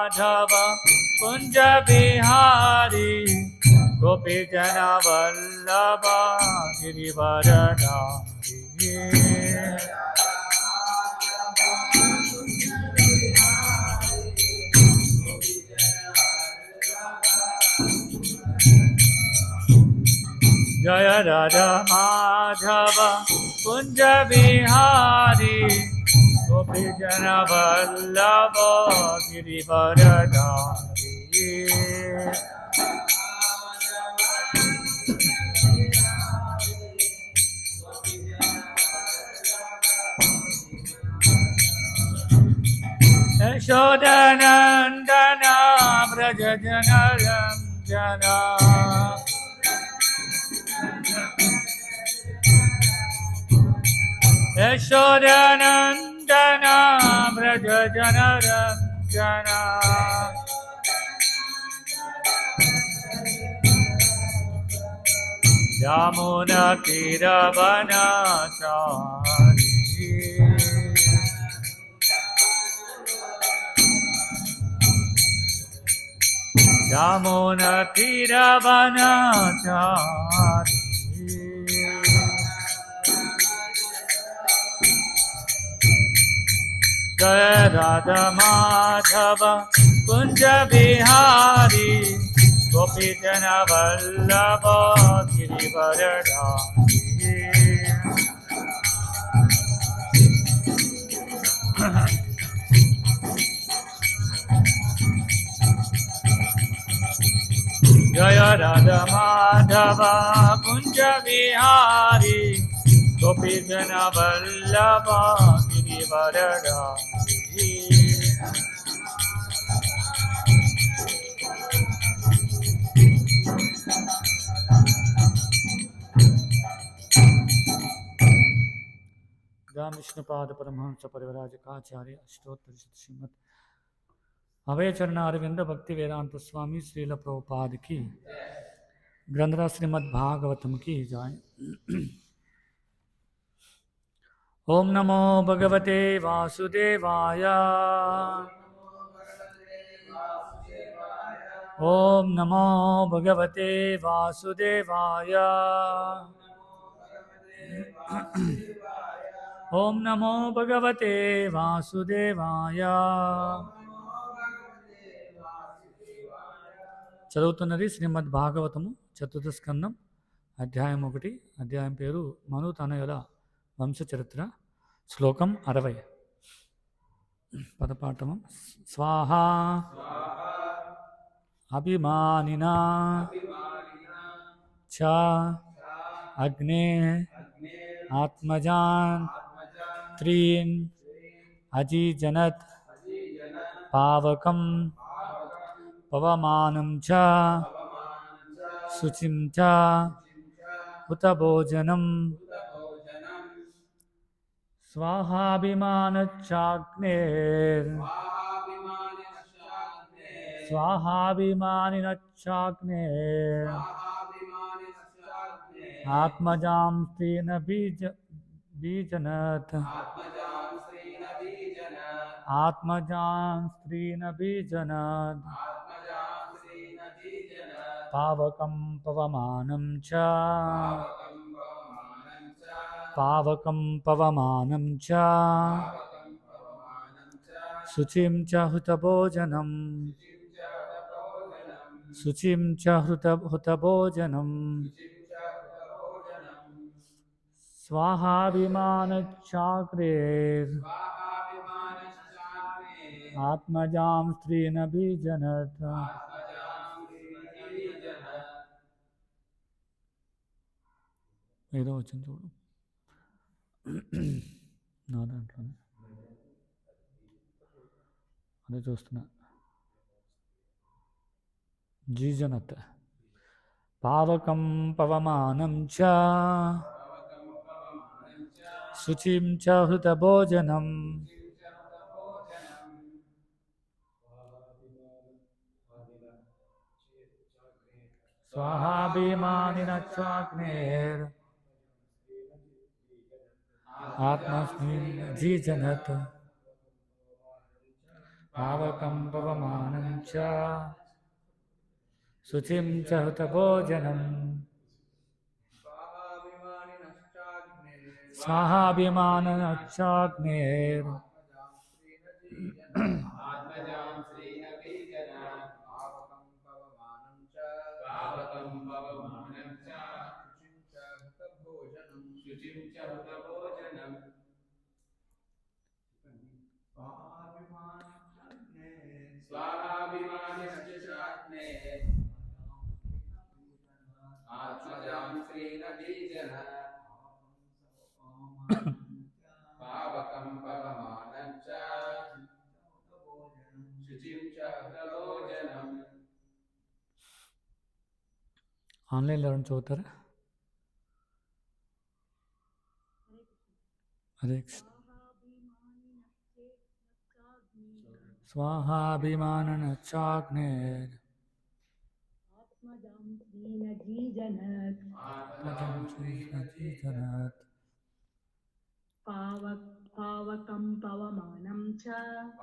माधव कुंज बिहारी गोपी जन वल्लभ गिरिवरधारी। जय राधा माधव कुंज बिहारी गोपी जन वल्लभ गिरिवरधारी। यशोदनन्दन व्रज जनरञ्जन यशोदनन्दन व्रज जनरञ्जन यमुनातीरवनचारी। यमुनातीरवनचारी। जय राधा माधव कुंज बिहारी गोपी जन वल्लभ गिरिवरधारी। जय राधा माधव कुंज बिहारी गोपी जन वल्लभ गिरिवरधारी। रामकृष्णपाद परमहंस परिव्राजकाचार्य अष्टोत्तर श्रीमद अभय चरण अरविंद भक्ति वेदांत स्वामी श्रील प्रभुपाद की ग्रंथरा श्रीमद् भागवतम की जय। ओम नमो भगवते वासुदेवाय ओम नमो भगवते वासुदेवाय ओम नमो भगवते वासुदेवाय। చదువుతున్నది శ్రీమద్ భాగవతము చతుర్థ స్కందం అధ్యాయం 1 అధ్యాయం పేరు మను తనయుల వంశచరిత్ర శ్లోకం 60 పదపాఠము స్వాహా అభిమానినా చ అగ్నే ఆత్మజాన్ త్రీన్ అజీజనత్ పావకం పవమానం చ శుచిం చ హుతభోజనం స్వాహాభిమానచ్చాగ్నేర్ స్వాహాభిమానినచ్చాగ్నేర్ ఆత్మజాం స్త్రీన బీజనత్ ఆత్మజాం స్త్రీన బీజనత్ పావకం పవమానం చ పావకం పవమానం చ శుచిం చ హుతభోజనం శుచిం చ హుతభోజనం స్వాహాభిమానచ్చాగ్రేర్ ఆత్మజాం స్త్రీన బీజనత్. ఏదో వచ్చింది చూడు నా దాంట్లోనే అదే చూస్తున్నా. జీజనత్ పావకం పవమానం చ శుచిం చ హృతభోజనం స్వాహాభిమానినచ్చాగ్నేర్ ఆత్మస్మిన్ జీజనత్ పావకం పవమానం చ శుచిం చ హుతభోజనం స్వాహాభిమానశ్చాగ్నేర్ ఆన్లైన్లో ఎవరైనా చదువుతారా? హరే కృష్ణ. స్వాహాభిమానశ్చాగ్నేర్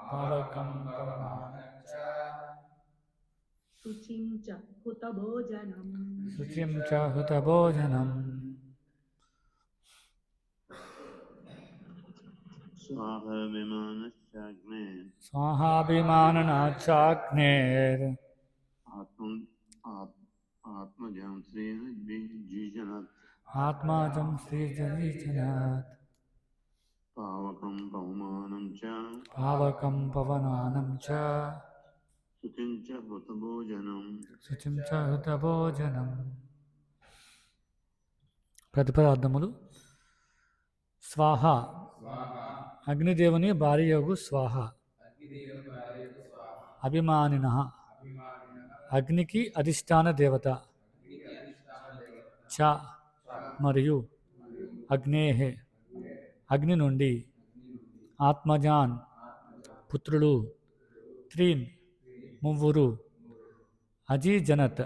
పావకం పవమానం చ శుచిం చ హుతభోజనం స్వాహాభిమానశ్చాగ్నేర్ ఆత్మజం శ్రీజనీజనాత్ పావకం పవమానం చ శుచిం చ హుతభోజనం. ప్రతిపదార్థములు. స్వాహ అగ్నిదేవుని భార్యయగు స్వాహ. అభిమానిన అగ్నికి అధిష్టాన దేవత. చ మరియు అగ్నేహే అగ్ని నుండి. ఆత్మజాన్ పుత్రులు. త్రీన్ మువ్వురు. అజీజనత్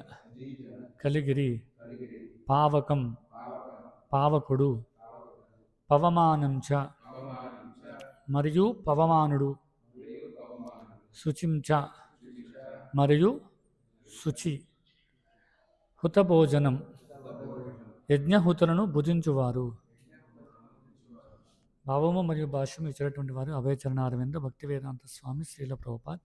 కలిగిరి. పావకం పావకుడు. పవమానం చ మరియు పవమానుడు. శుచిం చ మరియు శుచి. హుతభోజనం యజ్ఞహుతులను భుజించువారు. భావము మరియు భాష్యం ఇచ్చినటువంటి వారు అభయచరణ అరవింద భక్తివేదాంత స్వామి శ్రీల ప్రభుపాద్.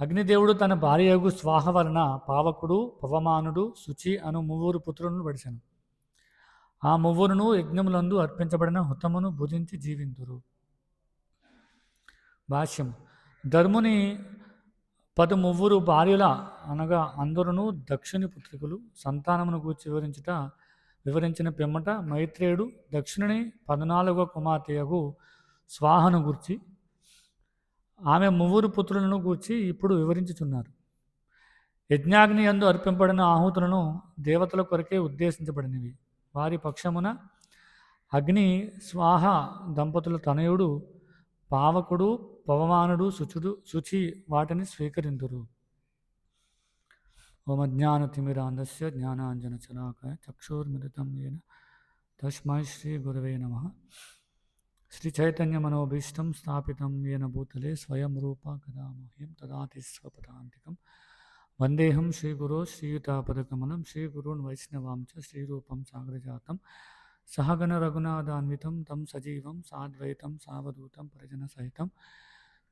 అగ్నిదేవుడు తన భార్యయగు స్వాహ వలన పావకుడు, పవమానుడు, శుచి అను మువ్వురు పుత్రులను పడిసెను. ఆ మువ్వురును యజ్ఞములందు అర్పించబడిన హుతమును భుజించి జీవింతురు. భాష్యం. ధర్ముని 10 మువ్వురు భార్యల అనగా అందరును దక్షుని పుత్రికలు సంతానమును గూర్చి వివరించిన పిమ్మట మైత్రేయుడు దక్షిణుని 14వ కుమార్తెయగు స్వాహను గూర్చి ఆమె మువ్వురు పుత్రులను గూర్చి ఇప్పుడు వివరించుచున్నారు. యజ్ఞాగ్ని యందు అర్పింపబడిన ఆహుతులను దేవతల కొరకే ఉద్దేశించబడినవి. వారి పక్షమున అగ్ని స్వాహ దంపతుల తనయుడు పావకుడు, పవమానుడు, శుచి వాటిని స్వీకరింతురు. ఓం అజ్ఞానతిమిరాంధస్య జ్ఞానాంజనశలాకయ చక్షుర్మిలితం యేన తస్మై శ్రీ గురవే నమః. శ్రీ చైతన్య మనోభీష్టం స్థాపితం యేన భూతలే స్వయం రూప కదా మహ్యం దదాతి స్వపదాంతికం. వందేహం శ్రీగురో శ్రీయుతాపదకమలం శ్రీగురూన్ వైష్ణవాంచ శ్రీరూపం సాగరజాతం సహగణ రఘునాథాన్వితం తం సజీవం సాద్వైతం సావధూతం పరిజన సహితం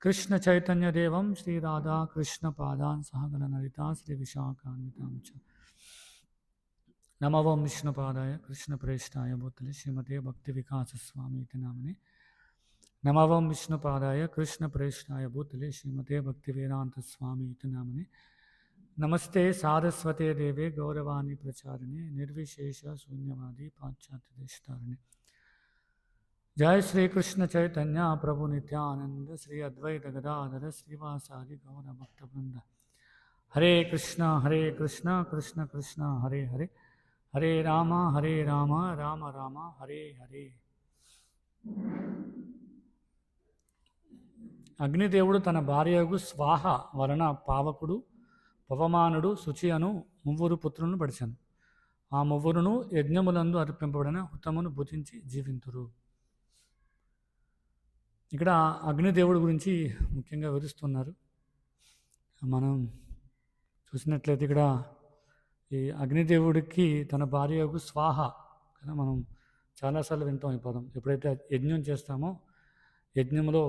కృష్ణ చైతన్యదేవం శ్రీరాధా కృష్ణ పాదాన్ సహగణ నరితా శ్రీ విశాఖాన్వితాం చ. నమో విష్ణుపాదాయ కృష్ణ ప్రేష్టాయ భూతలే శ్రీమతే భక్తి వికాస స్వామి ఇతి నామనే. నమో విష్ణుపాదాయ కృష్ణ ప్రేష్టాయ భూతలే శ్రీమతే భక్తి వేదాంత స్వామి ఇతి నామనే. నమస్తే సారస్వతే దేవే గౌరవాణి ప్రచారిణే నిర్విశేష శూన్యవాది పాశ్చాత్య దేశతారిణి. జయ శ్రీకృష్ణ చైతన్య ప్రభు నిత్యానంద శ్రీ అద్వైత గదాధర శ్రీవాసాది గౌర భక్త బృంద. హరే కృష్ణ కృష్ణ కృష్ణ హరే హరే హరే రామ రామ రామ హరే హరే. అగ్నిదేవుడు తన భార్యకు స్వాహ వలన పావకుడు, పవమానుడు, శుచి అను మువ్వురు పుత్రులను పడిచాను. ఆ మువ్వురును యజ్ఞములందు అర్పింపబడిన హుతమును భుజించి జీవింతురు. ఇక్కడ అగ్నిదేవుడి గురించి ముఖ్యంగా వివరిస్తున్నారు. మనం చూసినట్లయితే ఇక్కడ ఈ అగ్నిదేవుడికి తన భార్యకు స్వాహ కదా, మనం చాలాసార్లు వింటాం ఈ పదం. ఎప్పుడైతే యజ్ఞం చేస్తామో యజ్ఞంలో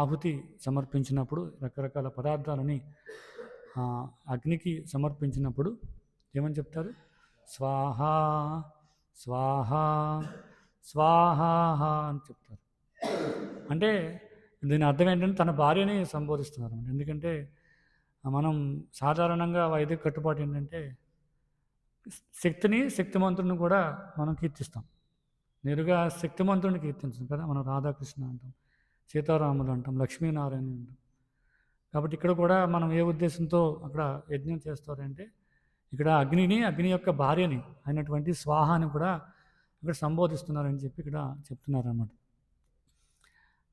ఆహుతి సమర్పించినప్పుడు రకరకాల పదార్థాలని అగ్నికి సమర్పించినప్పుడు ఏమని చెప్తారు? స్వాహ స్వాహ స్వాహ అని చెప్తారు. అంటే దీని అర్థం ఏంటంటే తన భార్యని సంబోధిస్తున్నారు. ఎందుకంటే మనం సాధారణంగా వైదిక కట్టుబాటు ఏంటంటే శక్తిని శక్తిమంతుడిని కూడా మనం కీర్తిస్తాం. నేరుగా శక్తిమంతుడిని కీర్తించాం కదా, మనం రాధాకృష్ణ అంటాం, సీతారాములు అంటాం, లక్ష్మీనారాయణ అంటాం. కాబట్టి ఇక్కడ కూడా మనం ఏ ఉద్దేశంతో అక్కడ యజ్ఞం చేస్తారంటే ఇక్కడ అగ్ని యొక్క భార్యని అయినటువంటి స్వాహాని కూడా ఇక్కడ సంబోధిస్తున్నారని చెప్పి ఇక్కడ చెప్తున్నారన్నమాట.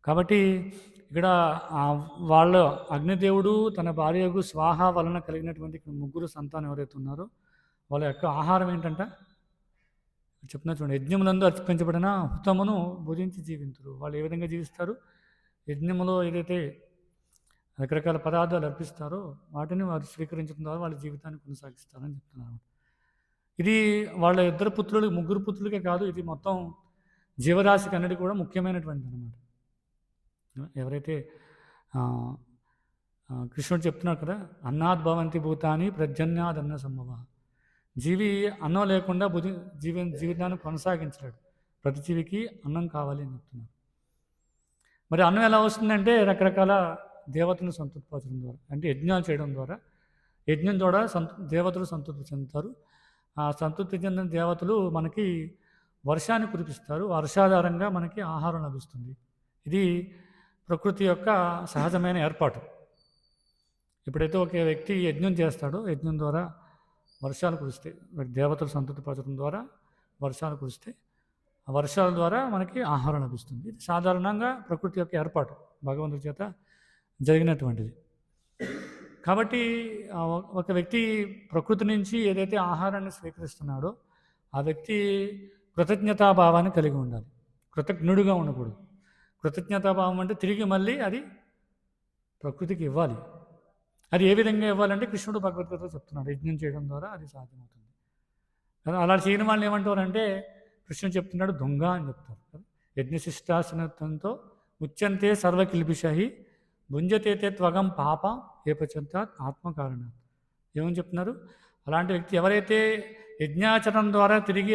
కాబట్టి ఇక్కడ వాళ్ళ అగ్నిదేవుడు తన భార్యకు స్వాహ వలన కలిగినటువంటి ముగ్గురు సంతానం ఎవరైతే ఉన్నారో వాళ్ళ యొక్క ఆహారం ఏంటంట చెప్తున్నా చూడండి. యజ్ఞములందు అర్పించబడిన హుతమును భుజించి జీవించరు. వాళ్ళు ఏ విధంగా జీవిస్తారు? యజ్ఞములో ఏదైతే రకరకాల పదార్థాలు అర్పిస్తారో వాటిని వారు స్వీకరించడం ద్వారా వాళ్ళ జీవితాన్ని కొనసాగిస్తారని చెప్తున్నారు. ఇది వాళ్ళ ఇద్దరు పుత్రులు, ముగ్గురు పుత్రులకే కాదు, ఇది మొత్తం జీవరాశికి అన్నిటి కూడా ముఖ్యమైనటువంటి అనమాట. ఎవరైతే కృష్ణుడు చెప్తున్నాడు కదా, అన్నాద్ భవంతి భూతాని ప్రజన్యాదన్న సంభవ. జీవి అన్నం లేకుండా జీవితాన్ని కొనసాగించలేడు. ప్రతి జీవికి అన్నం కావాలి అని చెప్తున్నారు. మరి అన్నం ఎలా వస్తుందంటే రకరకాల దేవతలను సంతృప్తిపరచడం ద్వారా, అంటే యజ్ఞాలు చేయడం ద్వారా. యజ్ఞం ద్వారా దేవతలు సంతృప్తి చెందుతారు. ఆ సంతృప్తి చెందిన దేవతలు మనకి వర్షాన్ని కురిపిస్తారు. వర్షాధారంగా మనకి ఆహారం లభిస్తుంది. ఇది ప్రకృతి యొక్క సహజమైన ఏర్పాటు. ఎప్పుడైతే ఒక వ్యక్తి యజ్ఞం చేస్తాడో యజ్ఞం ద్వారా వర్షాలు కురిస్తాయి. దేవతలు సంతృప్తిపరచడం ద్వారా వర్షాలు కురిస్తాయి. ఆ వర్షాల ద్వారా మనకి ఆహారం లభిస్తుంది. ఇది సాధారణంగా ప్రకృతి యొక్క ఏర్పాటు, భగవంతుడి చేత జరిగినటువంటిది. కాబట్టి ఒక వ్యక్తి ప్రకృతి నుంచి ఏదైతే ఆహారాన్ని స్వీకరిస్తున్నాడో ఆ వ్యక్తి కృతజ్ఞతాభావాన్ని కలిగి ఉండాలి. కృతజ్ఞుడిగా ఉండకూడదు. కృతజ్ఞతాభావం అంటే తిరిగి మళ్ళీ అది ప్రకృతికి ఇవ్వాలి. అది ఏ విధంగా ఇవ్వాలంటే కృష్ణుడు భగవద్గీతలో చెప్తున్నాడు, యజ్ఞం చేయడం ద్వారా అది సాధ్యమవుతుంది. అలా చేయని వాళ్ళని ఏమంటారంటే కృష్ణుడు చెప్తున్నాడు దొంగ అని చెప్తారు కదా. యజ్ఞశిష్టాసనత్వంతో ఉచ్యంతే సర్వకిల్బిషహి భుంజతేతే త్వగం పాప ఏ పశ్చాత్ ఆత్మకారణ. ఏమని చెప్తున్నారు? అలాంటి వ్యక్తి ఎవరైతే యజ్ఞాచరణం ద్వారా తిరిగి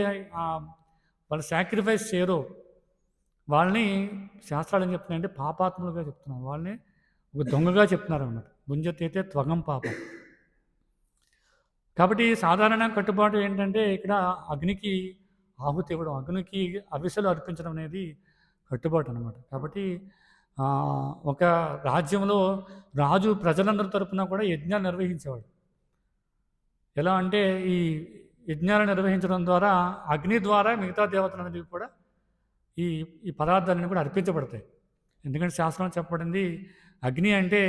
వాళ్ళు సాక్రిఫైస్ చేయరో వాళ్ళని శాస్త్రాలు ఏం చెప్తున్నాయంటే పాపాత్ములుగా చెప్తున్నారు. వాళ్ళని ఒక దొంగగా చెప్తున్నారు అన్నమాట. భుంజతేతే త్వగం పాపం. కాబట్టి సాధారణ కట్టుబాటు ఏంటంటే ఇక్కడ అగ్నికి ఆహుతి ఇవ్వడం, అగ్నికి అవిసెలు అర్పించడం అనేది కట్టుబాటు అనమాట. కాబట్టి ఒక రాజ్యంలో రాజు ప్రజలందరి తరపున కూడా యజ్ఞాలు నిర్వహించేవాడు. ఎలా అంటే ఈ యజ్ఞాలు నిర్వహించడం ద్వారా అగ్ని ద్వారా మిగతా దేవతలందరికీ కూడా ఈ పదార్థాలన్నీ కూడా అర్పించబడతాయి. ఎందుకంటే శాస్త్రం చెప్పబడింది అగ్ని అంటే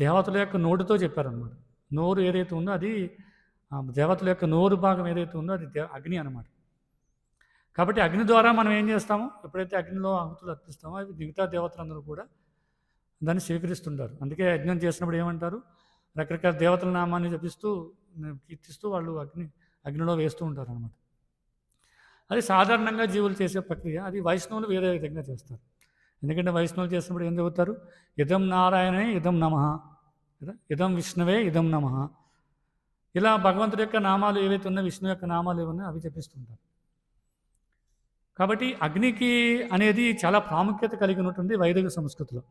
దేవతల యొక్క నోటితో చెప్పారనమాట. నోరు ఏదైతే ఉందో అది దేవతల యొక్క నోరు భాగం ఏదైతే ఉందో అది అగ్ని అనమాట. కాబట్టి అగ్ని ద్వారా మనం ఏం చేస్తాము? ఎప్పుడైతే అగ్నిలో ఆహుతులు అర్పిస్తామో అవి మిగతా దేవతలందరూ కూడా దాన్ని స్వీకరిస్తుంటారు. అందుకే యజ్ఞం చేసినప్పుడు ఏమంటారు? రకరకాల దేవతల నామాన్ని జపిస్తూ కీర్తిస్తూ వాళ్ళు అగ్నిలో వేస్తూ ఉంటారు అనమాట. అది సాధారణంగా జీవులు చేసే ప్రక్రియ. అది వైష్ణవులు వేరే విధంగా చేస్తారు. ఎందుకంటే వైష్ణవులు చేసినప్పుడు ఏం చెబుతారు? ఇదం నారాయణే ఇదం నమః, ఇదం విష్ణువే ఇదం నమః. ఇలా భగవంతుడి యొక్క నామాలు ఏవైతే ఉన్నాయో, విష్ణు యొక్క నామాలు ఏవన్నాయో అవి జపిస్తుంటారు. కాబట్టి అగ్నికి అనేది చాలా ప్రాముఖ్యత కలిగి ఉంటుంది వైదిక సంస్కృతిలో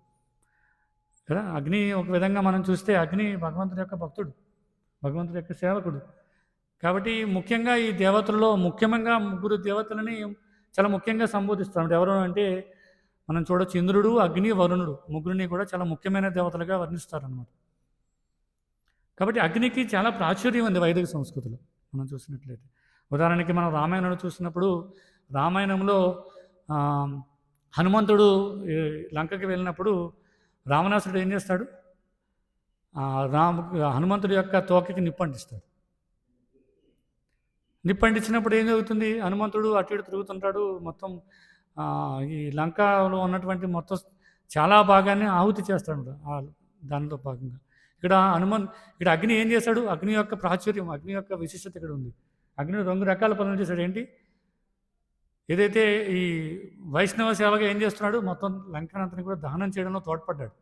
కదా. అగ్ని ఒక విధంగా మనం చూస్తే అగ్ని భగవంతుడి యొక్క భక్తుడు, భగవంతుడి యొక్క సేవకుడు. కాబట్టి ముఖ్యంగా ఈ దేవతలలో ముఖ్యంగా ముగ్గురు దేవతలని చాలా ముఖ్యంగా సంబోధిస్తాడు. ఎవరు అంటే మనం చూడొచ్చు, ఇంద్రుడు, అగ్ని, వరుణుడు ముగ్గురిని కూడా చాలా ముఖ్యమైన దేవతలుగా వర్ణిస్తారనమాట. కాబట్టి అగ్నికి చాలా ప్రాచుర్యం ఉంది వైదిక సంస్కృతిలో మనం చూసినట్లయితే. ఉదాహరణకి మనం రామాయణంలో చూసినప్పుడు రామాయణంలో హనుమంతుడు లంకకి వెళ్ళినప్పుడు రావణాసురుడు ఏం చేస్తాడు? హనుమంతుడి యొక్క తోకకి నిప్పంటిస్తాడు. నిప్పంటించినప్పుడు ఏం జరుగుతుంది? హనుమంతుడు అటు ఇటు తిరుగుతుంటాడు. మొత్తం ఈ లంకలో ఉన్నటువంటి మొత్తం చాలా భాగాన్ని ఆహుతి చేస్తాడు దానిలో భాగంగా. ఇక్కడ అగ్ని ఏం చేశాడు? అగ్ని యొక్క ప్రాచుర్యం, అగ్ని యొక్క విశిష్టత ఇక్కడ ఉంది. అగ్ని 2 రకాల పనులు చేశాడు. ఏంటి? ఏదైతే ఈ వైష్ణవ సేవగా ఏం చేస్తున్నాడు? మొత్తం లంకనంతని కూడా దహనం చేయడంలో తోడ్పడ్డాడు.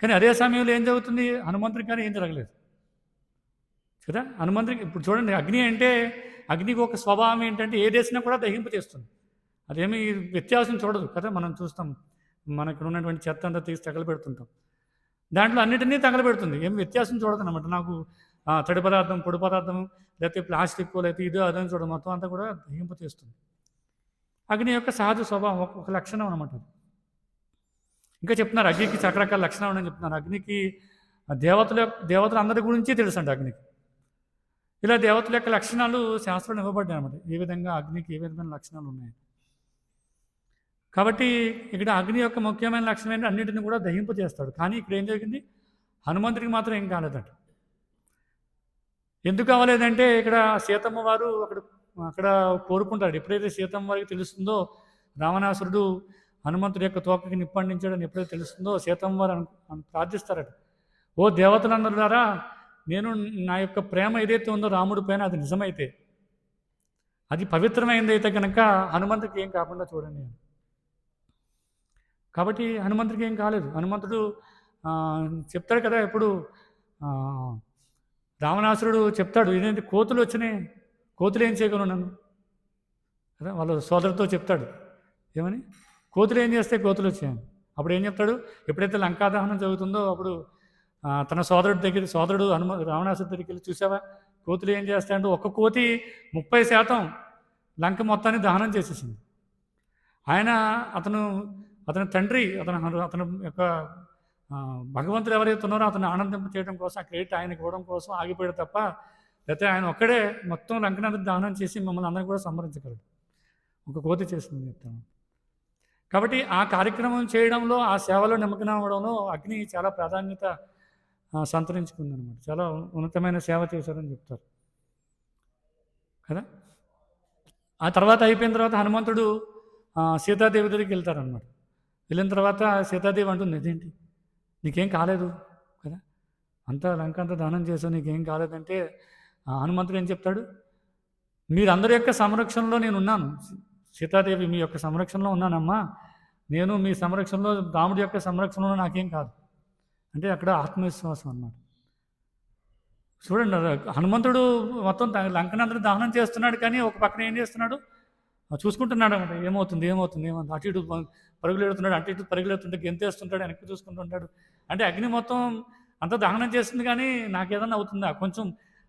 కానీ అదే సమయంలో ఏం జరుగుతుంది? హనుమంతుడికి కానీ ఏం జరగలేదు కదా. హనుమంతుడికి ఇప్పుడు చూడండి, అగ్ని అంటే అగ్నికి ఒక స్వభావం ఏంటంటే ఏదేసినా కూడా దహింప చేస్తుంది. అదేమి వ్యత్యాసం చూడదు కదా. మనం చూస్తాం, మనకు ఉన్నటువంటి చెత్త అంతా తీసి తగలబెడుతుంటాం, దాంట్లో అన్నిటినీ తగలబెడుతుంది, ఏం వ్యత్యాసం చూడదు అనమాట. నాకు తడి పదార్థం, పొడి పదార్థం, లేకపోతే ప్లాస్టిక్, లేకపోతే ఇదో అదని చూడడం, మొత్తం అంతా కూడా దహింప చేస్తుంది. అగ్ని యొక్క సహజ స్వభావం, ఒక లక్షణం అనమాట. ఇంకా చెప్తున్నారు అగ్నికి రకరకాల లక్షణాలు ఉన్నాయని చెప్తున్నారు. అగ్నికి దేవతలు అందరి గురించి తెలుసు అండి అగ్నికి. ఇలా దేవతల యొక్క లక్షణాలు శాస్త్రంలో ఇవ్వబడ్డాయి అనమాట. ఏ విధంగా అగ్నికి ఏ విధమైన లక్షణాలు ఉన్నాయి. కాబట్టి ఇక్కడ అగ్ని యొక్క ముఖ్యమైన లక్షణం ఏంటంటే అన్నింటిని కూడా దహింప చేస్తాడు. కానీ ఇక్కడ ఏం జరిగింది? హనుమంతుడికి మాత్రం ఏం కాలేదట. ఎందుకు కావలేదంటే ఇక్కడ సీతమ్మ వారు అక్కడ కోరుకుంటాడు. ఎప్పుడైతే సీతమ్మ వారికి తెలుస్తుందో రావణాసురుడు హనుమంతుడి యొక్క తోకకి నిప్పండించాడని ఎప్పుడైతే తెలుస్తుందో సీతమ్మ వారు ప్రార్థిస్తారట, ఓ దేవతలందరులారా, నేను నా యొక్క ప్రేమ ఏదైతే ఉందో రాముడి పైన అది నిజమైతే, అది పవిత్రమైందైతే కనుక హనుమంతుడికి ఏం కాకుండా చూడండి. కాబట్టి హనుమంతుడికి ఏం కాలేదు. హనుమంతుడు చెప్తాడు కదా, ఎప్పుడు రావణాసురుడు చెప్తాడు, ఇదేంటి కోతులు వచ్చినాయి, కోతులు ఏం చేయగలను నన్ను కదా. వాళ్ళ సోదరుతో చెప్తాడు, ఏమని? కోతులు ఏం చేస్తే కోతులు వచ్చాయని. అప్పుడు ఏం చెప్తాడు? ఎప్పుడైతే లంకాదహనం జరుగుతుందో అప్పుడు తన సోదరుడు రావణాసురుడి దగ్గరికి వెళ్ళి, చూసావా కోతులు ఏం చేస్తాయంటే ఒక్క కోతి 30% లంక మొత్తాన్ని దహనం చేసేసింది. అతని తండ్రి, అతని యొక్క భగవంతుడు ఎవరైతే ఉన్నారో అతను ఆనందింప చేయడం కోసం, ఆ క్రెడిట్ ఆయనకి ఇవ్వడం కోసం ఆగిపోయాడు తప్ప, లేకపోతే ఆయన ఒక్కడే మొత్తం లంకనంతా దహనం చేసి మమ్మల్ని అందరినీ కూడా సంహరించగలడు. ఒక కోతి చేసింది చెప్తాను. కాబట్టి ఆ కార్యక్రమం చేయడంలో, ఆ సేవలో నిమగ్నం అవ్వడంలో అగ్ని చాలా ప్రాధాన్యత సంతరించుకుందనమాట. చాలా ఉన్నతమైన సేవ చేశారని చెప్తారు కదా. ఆ తర్వాత అయిపోయిన తర్వాత హనుమంతుడు సీతాదేవి దగ్గరికి వెళ్తారనమాట. వెళ్ళిన తర్వాత సీతాదేవి అంటుంది, ఇదేంటి నీకేం కాలేదు కదా, లంక అంతా దహనం చేసావు, నీకేం కాలేదంటే హనుమంతుడు ఏం చెప్తాడు? మీరందరి యొక్క సంరక్షణలో నేను ఉన్నాను సీతాదేవి, మీ యొక్క సంరక్షణలో ఉన్నానమ్మా, నేను మీ సంరక్షణలో, రాముడి యొక్క సంరక్షణలో నాకేం కాదు అంటే అక్కడ ఆత్మవిశ్వాసం అన్నమాట. చూడండి, హనుమంతుడు మొత్తం లంకనందరూ దహనం చేస్తున్నాడు, కానీ ఒక పక్కన ఏం చేస్తున్నాడు? చూసుకుంటున్నాడు అనమాట. ఏమవుతుంది అటు ఇటు పరుగులు ఎడుతున్నాడు, అటు ఇటు పరుగులు ఎడుతుంటే గెంతేస్తుంటాడు, వెనక్కి చూసుకుంటుంటాడు. అంటే అగ్ని మొత్తం అంతా దహనం చేస్తుంది, కానీ నాకేదన్నా అవుతుందా? కొంచెం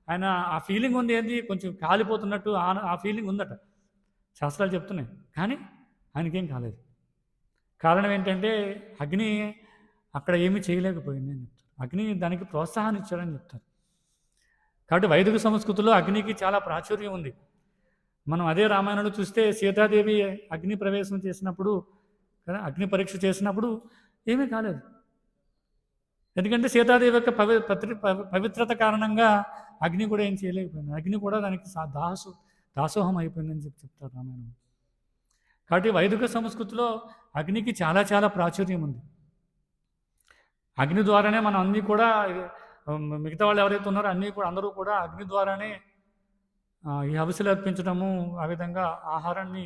ఆయన ఆ ఫీలింగ్ ఉంది, ఏంది కొంచెం కాలిపోతున్నట్టు ఆ ఫీలింగ్ ఉందట, శాస్త్రాలు చెప్తున్నాయి. కానీ ఆయనకేం కాలేదు. కారణం ఏంటంటే అగ్ని అక్కడ ఏమీ చేయలేకపోయింది అని చెప్తారు. అగ్ని దానికి ప్రోత్సాహాన్ని ఇచ్చాడని చెప్తారు. కాబట్టి వైదిక సంస్కృతిలో అగ్నికి చాలా ప్రాచుర్యం ఉంది. మనం అదే రామాయణంలో చూస్తే సీతాదేవి అగ్ని ప్రవేశం చేసినప్పుడు కదా, అగ్ని పరీక్ష చేసినప్పుడు ఏమీ కాలేదు. ఎందుకంటే సీతాదేవి యొక్క పవిత్రత కారణంగా అగ్ని కూడా ఏం చేయలేకపోయింది. అగ్ని కూడా దానికి దాసోహం అయిపోయిందని చెప్తారు రామాయణం. కాబట్టి వైదిక సంస్కృతిలో అగ్నికి చాలా చాలా ప్రాచుర్యం ఉంది. అగ్ని ద్వారానే మనం అన్నీ కూడా, మిగతా వాళ్ళు ఎవరైతే ఉన్నారో అందరూ కూడా అగ్ని ద్వారానే ఈ హవిస్సులు అర్పించడము, ఆ విధంగా ఆహారాన్ని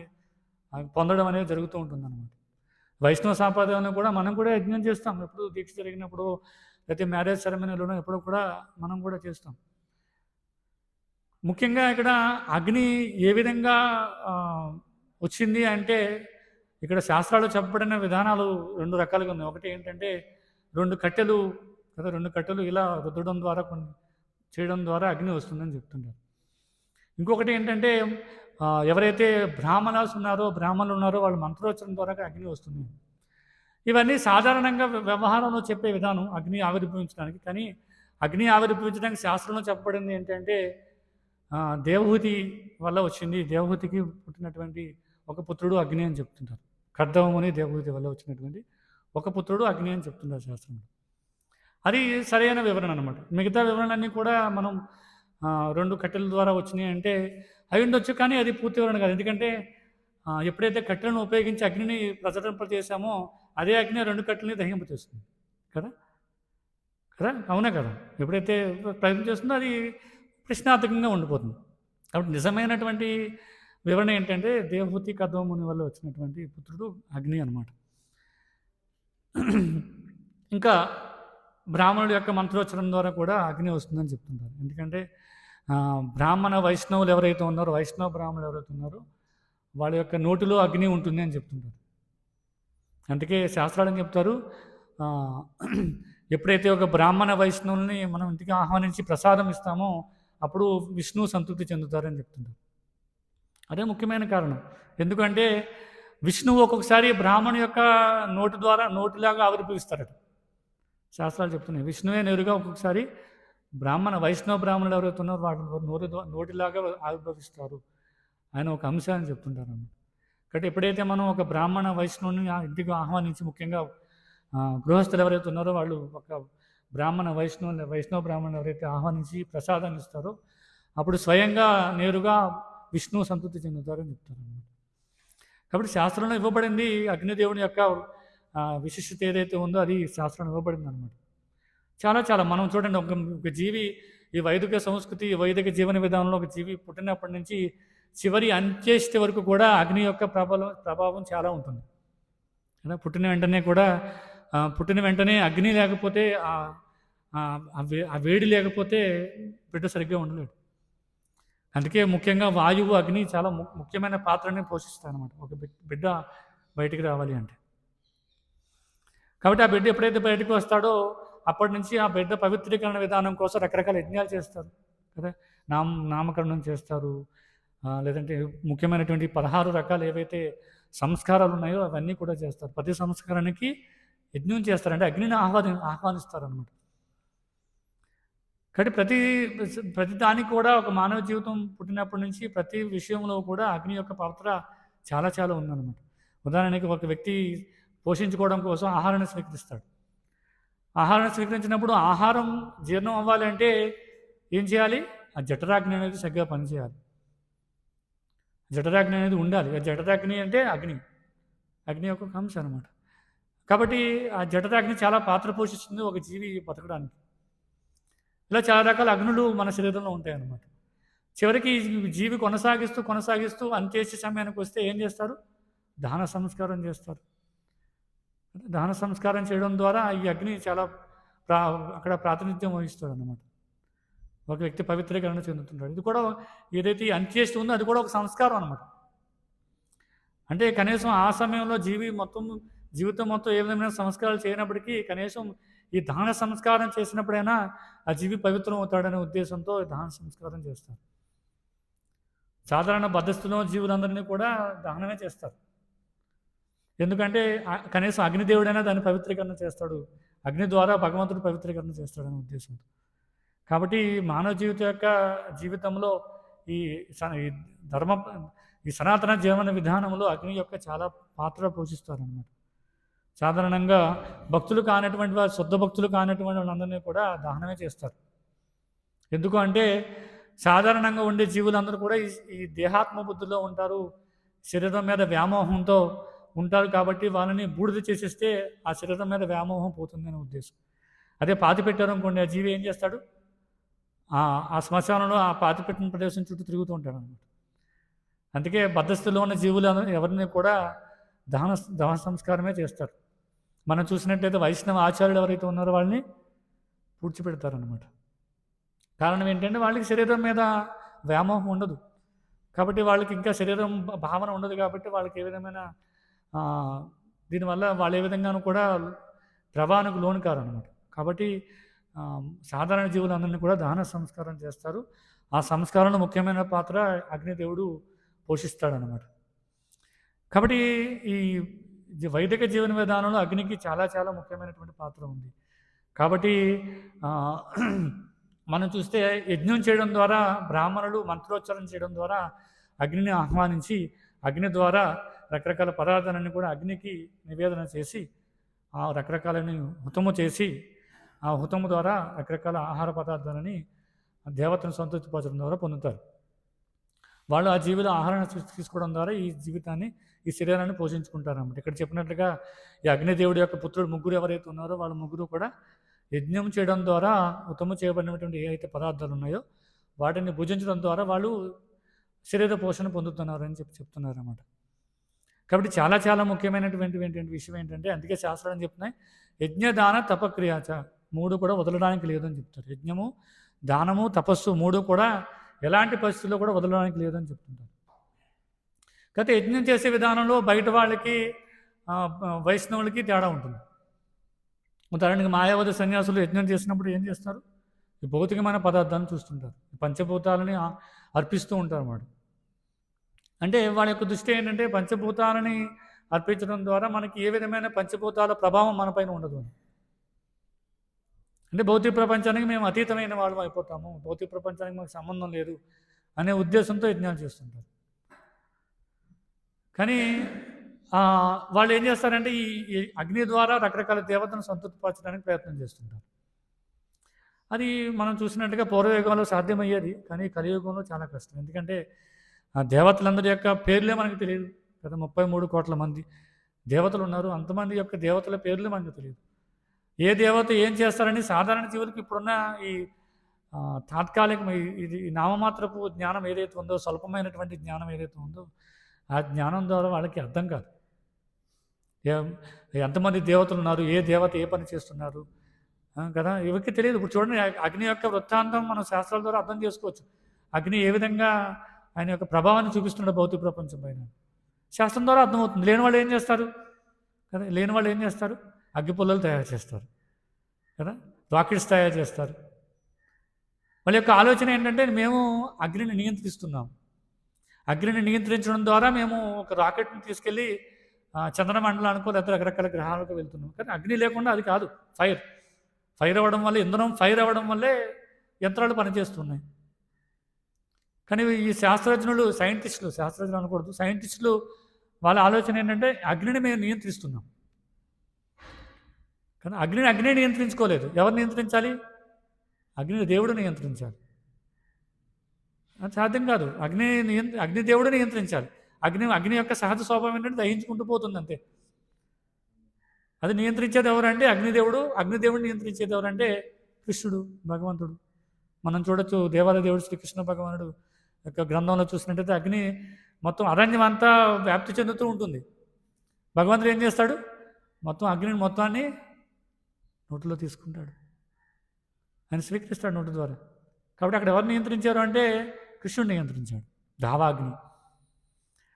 పొందడం అనేది జరుగుతూ ఉంటుందన్నమాట. వైష్ణవ సాంప్రదాయంలో కూడా మనం కూడా యజ్ఞం చేస్తాం. ఎప్పుడు దీక్ష జరిగినప్పుడు, లేకపోతే మ్యారేజ్ సెరమనీలోనో ఎప్పుడో కూడా మనం కూడా చేస్తాం. ముఖ్యంగా ఇక్కడ అగ్ని ఏ విధంగా వచ్చింది అంటే, ఇక్కడ శాస్త్రాలు చెప్పబడిన విధానాలు 2 రకాలుగా ఉన్నాయి. ఒకటి ఏంటంటే 2 కట్టెలు కదా, 2 కట్టెలు ఇలా రుద్దడం ద్వారా చేయడం ద్వారా అగ్ని వస్తుందని చెప్తుంటారు. ఇంకొకటి ఏంటంటే ఎవరైతే బ్రాహ్మణులు ఉన్నారో వాళ్ళ మంత్రోచ్చరణ ద్వారా అగ్ని వస్తుంది. ఇవన్నీ సాధారణంగా వ్యవహారంలో చెప్పే విధానం అగ్ని ఆవిర్భవించడానికి. కానీ అగ్ని ఆవిర్భవించడానికి శాస్త్రంలో చెప్పబడింది ఏంటంటే దేవహూతి వల్ల వచ్చింది. దేవహూతికి పుట్టినటువంటి ఒక పుత్రుడు అగ్ని అని చెప్తుంటారు. కర్దవముని దేవహూతి వల్ల వచ్చినటువంటి ఒక పుత్రుడు అగ్ని అని చెప్తుంటారు శాస్త్రంలో. అది సరైన వివరణ అనమాట. మిగతా వివరణలన్నీ కూడా మనం 2 కట్టెల ద్వారా వచ్చినాయి అంటే అవి ఉండొచ్చు, కానీ అది పూర్తి వివరణ కాదు. ఎందుకంటే ఎప్పుడైతే కట్టెలను ఉపయోగించి అగ్నిని ప్రజ్వలింపజేసామో అదే అగ్ని 2 కట్టెలని దహింపచేస్తుంది కదా కదా అవునా కదా? ఎప్పుడైతే ప్రయత్నం చేస్తుందో అది ప్రశ్నార్థకంగా ఉండిపోతుంది. కాబట్టి నిజమైనటువంటి వివరణ ఏంటంటే దేవహూతి కద్మముని వల్ల వచ్చినటువంటి పుత్రుడు అగ్ని అనమాట. ఇంకా బ్రాహ్మణుడి యొక్క మంత్రోచ్చరం ద్వారా కూడా అగ్ని వస్తుందని చెప్తుంటారు. ఎందుకంటే బ్రాహ్మణ వైష్ణవులు ఎవరైతే ఉన్నారో, వైష్ణవ బ్రాహ్మణులు ఎవరైతే ఉన్నారో వాళ్ళ యొక్క నోటిలో అగ్ని ఉంటుంది అని చెప్తుంటారు. అందుకే శాస్త్రాలు అని చెప్తారు, ఎప్పుడైతే ఒక బ్రాహ్మణ వైష్ణవుల్ని మనం ఇంటికి ఆహ్వానించి ప్రసాదం ఇస్తామో అప్పుడు విష్ణువు సంతృప్తి చెందుతారని చెప్తుంటారు. అదే ముఖ్యమైన కారణం. ఎందుకంటే విష్ణువు ఒక్కొక్కసారి బ్రాహ్మణు యొక్క నోటిలాగా ఆవిర్భవిస్తారట. శాస్త్రాలు చెప్తున్నాయి విష్ణువే నేరుగా ఒక్కొక్కసారి వైష్ణవ బ్రాహ్మణులు ఎవరైతే ఉన్నారో వాళ్ళ నోటిలాగా ఆవిర్భవిస్తారు. ఆయన ఒక అంశాన్ని చెప్తుంటారు అన్నమాట. కాబట్టి ఎప్పుడైతే మనం ఒక బ్రాహ్మణ వైష్ణవుని ఇంటికి ఆహ్వానించి, ముఖ్యంగా గృహస్థులు ఎవరైతే ఉన్నారో వాళ్ళు ఒక బ్రాహ్మణ వైష్ణవ బ్రాహ్మణులు ఎవరైతే ఆహ్వానించి ప్రసాదాన్ని ఇస్తారో అప్పుడు స్వయంగా నేరుగా విష్ణువు సంతృప్తి చెందుతారని చెప్తారు అన్నమాట. కాబట్టి శాస్త్రంలో ఇవ్వబడింది అగ్నిదేవుని యొక్క విశిష్టత ఏదైతే ఉందో అది శాస్త్రంలో ఇవ్వబడింది అనమాట. చాలా చాలా మనం చూడండి, ఒక జీవి ఈ వైదిక సంస్కృతి, వైదిక జీవన విధానంలో ఒక జీవి పుట్టినప్పటి నుంచి చివరి అంత్యేష్టి వరకు కూడా అగ్ని యొక్క ప్రభావం చాలా ఉంటుంది కదా. పుట్టిన వెంటనే అగ్ని లేకపోతే ఆ వేడి లేకపోతే బిడ్డ సరిగ్గా ఉండలేడు. అందుకే ముఖ్యంగా వాయువు, అగ్ని చాలా ముఖ్యమైన పాత్రని పోషిస్తాయి అన్నమాట ఒక బిడ్డ బయటికి రావాలి అంటే. కాబట్టి ఆ బిడ్డ ఎప్పుడైతే బయటకు వస్తాడో అప్పటి నుంచి ఆ బిడ్డ పవిత్రీకరణ విధానం కోసం రకరకాల యజ్ఞాలు చేస్తారు కదా. నామకరణం చేస్తారు, లేదంటే ముఖ్యమైనటువంటి 16 రకాలు ఏవైతే సంస్కారాలు ఉన్నాయో అవన్నీ కూడా చేస్తారు. ప్రతి సంస్కారానికి యజ్ఞం చేస్తారంటే అగ్నిని ఆహ్వానిస్తారనమాట. కాబట్టి ప్రతి దానికి కూడా ఒక మానవ జీవితం పుట్టినప్పటి నుంచి ప్రతి విషయంలో కూడా అగ్ని యొక్క పాత్ర చాలా చాలా ఉందన్నమాట. ఉదాహరణకి ఒక వ్యక్తి పోషించుకోవడం కోసం ఆహారాన్ని స్వీకరిస్తాడు. ఆహారాన్ని స్వీకరించినప్పుడు ఆహారం జీర్ణం అవ్వాలి అంటే ఏం చేయాలి? ఆ జఠరాగ్ని అనేది చక్కగా పనిచేయాలి. జఠరాగ్ని అనేది ఉండాలి. ఆ జఠరాగ్ని అంటే అగ్ని యొక్క అంశ అనమాట. కాబట్టి ఆ జఠరాగ్ని చాలా పాత్ర పోషిస్తుంది ఒక జీవి బతకడానికి. ఇలా చాలా రకాల అగ్నులు మన శరీరంలో ఉంటాయన్నమాట. చివరికి జీవి కొనసాగిస్తూ అంత్యేష్టి సమయానికి వస్తే ఏం చేస్తారు? దహన సంస్కారం చేస్తారు. దహన సంస్కారం చేయడం ద్వారా ఈ అగ్ని చాలా అక్కడ ప్రాతినిధ్యం వహిస్తాడు అన్నమాట. ఒక వ్యక్తి పవిత్రీకరణ చెందుతుంటాడు. ఇది కూడా ఏదైతే అంత్యేష్టి ఉందో అది కూడా ఒక సంస్కారం అనమాట. అంటే కనీసం ఆ సమయంలో జీవితం మొత్తం ఏ విధమైన సంస్కారాలు చేయనప్పటికీ కనీసం ఈ దహన సంస్కారం చేసినప్పుడైనా ఆ జీవి పవిత్రం అవుతాడనే ఉద్దేశంతో దహన సంస్కారం చేస్తారు. సాధారణ బద్ధస్థులో జీవులందరినీ కూడా దహనమే చేస్తారు. ఎందుకంటే కనీసం అగ్నిదేవుడైనా దాన్ని పవిత్రీకరణ చేస్తాడు, అగ్ని ద్వారా భగవంతుడు పవిత్రీకరణ చేస్తాడనే ఉద్దేశంతో. కాబట్టి మానవ జీవితంలో ఈ సనాతన జీవన విధానంలో అగ్ని యొక్క చాలా పాత్ర పోషిస్తారన్నమాట. సాధారణంగా భక్తులు కానటువంటి వారు, శుద్ధ భక్తులు కానటువంటి వాళ్ళందరినీ కూడా దహనమే చేస్తారు. ఎందుకు అంటే సాధారణంగా ఉండే జీవులందరూ కూడా ఈ దేహాత్మ బుద్ధిలో ఉంటారు, శరీరం మీద వ్యామోహంతో ఉంటారు. కాబట్టి వాళ్ళని బూడిద చేసేస్తే ఆ శరీరం మీద వ్యామోహం పోతుందనే ఉద్దేశం. అదే పాతి పెట్టారు అనుకోండి, ఆ జీవి ఏం చేస్తాడు? ఆ శ్మశానంలో ఆ పాతి పెట్టిన ప్రదేశం చుట్టూ తిరుగుతూ ఉంటాడు అనమాట. అందుకే బద్ధస్థితిలో ఉన్న జీవులు ఎవరిని కూడా దహన సంస్కారమే చేస్తారు. మనం చూసినట్లయితే వైష్ణవ ఆచార్యులు ఎవరైతే ఉన్నారో వాళ్ళని పూడ్చిపెడతారనమాట. కారణం ఏంటంటే వాళ్ళకి శరీరం మీద వ్యామోహం ఉండదు కాబట్టి, వాళ్ళకి ఇంకా శరీరం భావన ఉండదు కాబట్టి వాళ్ళకి ఏ విధమైన దీనివల్ల వాళ్ళు ఏ విధంగానూ కూడా ద్రవానికి లోను కారనమాట. కాబట్టి సాధారణ జీవులందరినీ కూడా దహన సంస్కారం చేస్తారు. ఆ సంస్కారంలో ముఖ్యమైన పాత్ర అగ్నిదేవుడు పోషిస్తాడనమాట. కాబట్టి ఈ వైదిక జీవన విధానంలో అగ్నికి చాలా చాలా ముఖ్యమైనటువంటి పాత్ర ఉంది. కాబట్టి మనం చూస్తే యజ్ఞం చేయడం ద్వారా, బ్రాహ్మణులు మంత్రోచ్చారణ చేయడం ద్వారా అగ్నిని ఆహ్వానించి అగ్ని ద్వారా రకరకాల పదార్థాలన్నీ కూడా అగ్నికి నివేదన చేసి ఆ రకరకాలని హుతము చేసి ఆ హుతము ద్వారా రకరకాల ఆహార పదార్థాలని దేవతను సంతృప్తిపరచడం ద్వారా పొందుతారు. వాళ్ళు ఆ జీవుల ఆహారాన్ని తీసుకోవడం ద్వారా ఈ జీవితాన్ని, ఈ శరీరాన్ని పోషించుకుంటారన్నమాట. ఇక్కడ చెప్పినట్లుగా ఈ అగ్నిదేవుడి యొక్క పుత్రుడు ముగ్గురు ఎవరైతే ఉన్నారో వాళ్ళ ముగ్గురు కూడా యజ్ఞం చేయడం ద్వారా ఉత్తమ చేయబడినటువంటి ఏ అయితే పదార్థాలు ఉన్నాయో వాటిని భుజించడం ద్వారా వాళ్ళు శరీర పోషణ పొందుతున్నారు అని చెప్తున్నారు అన్నమాట. కాబట్టి చాలా చాలా ముఖ్యమైనటువంటి విషయం ఏంటంటే, అందుకే శాస్త్రాలు చెప్తున్నాయి యజ్ఞదాన తపక్రియాచ 3 కూడా వదలడానికి లేదని చెప్తారు. యజ్ఞము, దానము, తపస్సు 3 కూడా ఎలాంటి పరిస్థితుల్లో కూడా వదలడానికి లేదని చెప్తుంటారు. కాకపోతే యజ్ఞం చేసే విధానంలో బయట వాళ్ళకి వైష్ణవులకి తేడా ఉంటుంది. ఉదాహరణకి మాయావతి సన్యాసులు యజ్ఞం చేసినప్పుడు ఏం చేస్తారు? ఈ భౌతికమైన పదార్థాన్ని చూస్తుంటారు, పంచభూతాలని అర్పిస్తూ ఉంటారు అన్నమాట. అంటే వాళ్ళ యొక్క దృష్టి ఏంటంటే పంచభూతాలని అర్పించడం ద్వారా మనకి ఏ విధమైన పంచభూతాల ప్రభావం మనపైన ఉండదు అని. అంటే భౌతిక ప్రపంచానికి మేము అతీతమైన వాళ్ళం అయిపోతాము, భౌతిక ప్రపంచానికి మాకు సంబంధం లేదు అనే ఉద్దేశంతో యజ్ఞాలు చేస్తుంటారు. కానీ వాళ్ళు ఏం చేస్తారంటే ఈ అగ్ని ద్వారా రకరకాల దేవతలను సంతృప్తిపరచడానికి ప్రయత్నం చేస్తుంటారు. అది మనం చూసినట్టుగా పూర్వయుగంలో సాధ్యమయ్యేది, కానీ కలియుగంలో చాలా కష్టం. ఎందుకంటే ఆ దేవతలందరి యొక్క పేర్లే మనకు తెలియదు కదా. 33 కోట్ల మంది దేవతలు ఉన్నారు, అంతమంది యొక్క దేవతల పేర్లు మనకు తెలియదు. ఏ దేవత ఏం చేస్తారని సాధారణ జీవులకు ఇప్పుడున్న ఈ తాత్కాలిక ఇది నామమాత్రపు జ్ఞానం ఏదైతే ఉందో, స్వల్పమైనటువంటి జ్ఞానం ఏదైతే ఉందో ఆ జ్ఞానం ద్వారా వాళ్ళకి అర్థం కాదు. ఎంతమంది దేవతలు ఉన్నారు, ఏ దేవత ఏ పని చేస్తున్నారు కదా, ఎవరికి తెలియదు. ఇప్పుడు చూడండి, అగ్ని యొక్క వృత్తాంతం మనం శాస్త్రాల ద్వారా అర్థం చేసుకోవచ్చు. అగ్ని ఏ విధంగా ఆయన యొక్క ప్రభావాన్ని చూపిస్తున్నాడు భౌతిక ప్రపంచం పైన శాస్త్రం ద్వారా అర్థమవుతుంది. లేని వాళ్ళు ఏం చేస్తారు కదా, లేని వాళ్ళు ఏం చేస్తారు? అగ్గిపుల్లలు తయారు చేస్తారు కదా, రాకెట్స్ తయారు చేస్తారు. వాళ్ళ యొక్క ఆలోచన ఏంటంటే మేము అగ్నిని నియంత్రిస్తున్నాం, అగ్నిని నియంత్రించడం ద్వారా మేము ఒక రాకెట్ని తీసుకెళ్ళి చంద్రమండలానికో లేదా రకరకాల గ్రహాలకు వెళ్తున్నాం. కానీ అగ్ని లేకుండా అది కాదు. ఫైర్ అవ్వడం వల్ల, ఇంధనం ఫైర్ అవ్వడం వల్లే యంత్రాలు పనిచేస్తున్నాయి. కానీ ఈ శాస్త్రజ్ఞులు, శాస్త్రజ్ఞులు అనకూడదు, సైంటిస్టులు వాళ్ళ ఆలోచన ఏంటంటే అగ్నిని మేము నియంత్రిస్తున్నాం. కానీ అగ్నిని నియంత్రించుకోలేదు. ఎవరు నియంత్రించాలి? అగ్నిని దేవుడు నియంత్రించాలి. అది సాధ్యం కాదు. అగ్నిదేవుడు నియంత్రించాలి. అగ్ని యొక్క సహజ స్వభావం ఏంటంటే దహించుకుంటూ పోతుంది అంతే. అది నియంత్రించేది ఎవరంటే అగ్నిదేవుడు నియంత్రించేది ఎవరంటే కృష్ణుడు, భగవంతుడు. మనం చూడొచ్చు, దేవాలయ దేవుడు శ్రీకృష్ణ భగవానుడు యొక్క గ్రంథంలో చూసినట్టయితే అగ్ని మొత్తం అరణ్యం అంతా వ్యాప్తి చెందుతూ ఉంటుంది. భగవంతుడు ఏం చేస్తాడు? మొత్తం అగ్నిని మొత్తాన్ని నోటిలో తీసుకుంటాడు, ఆయన స్వీకరిస్తాడు నోటి ద్వారా. కాబట్టి అక్కడ ఎవరు నియంత్రించారు అంటే కృష్ణుడు నియంత్రించాడు, దావాగ్ని.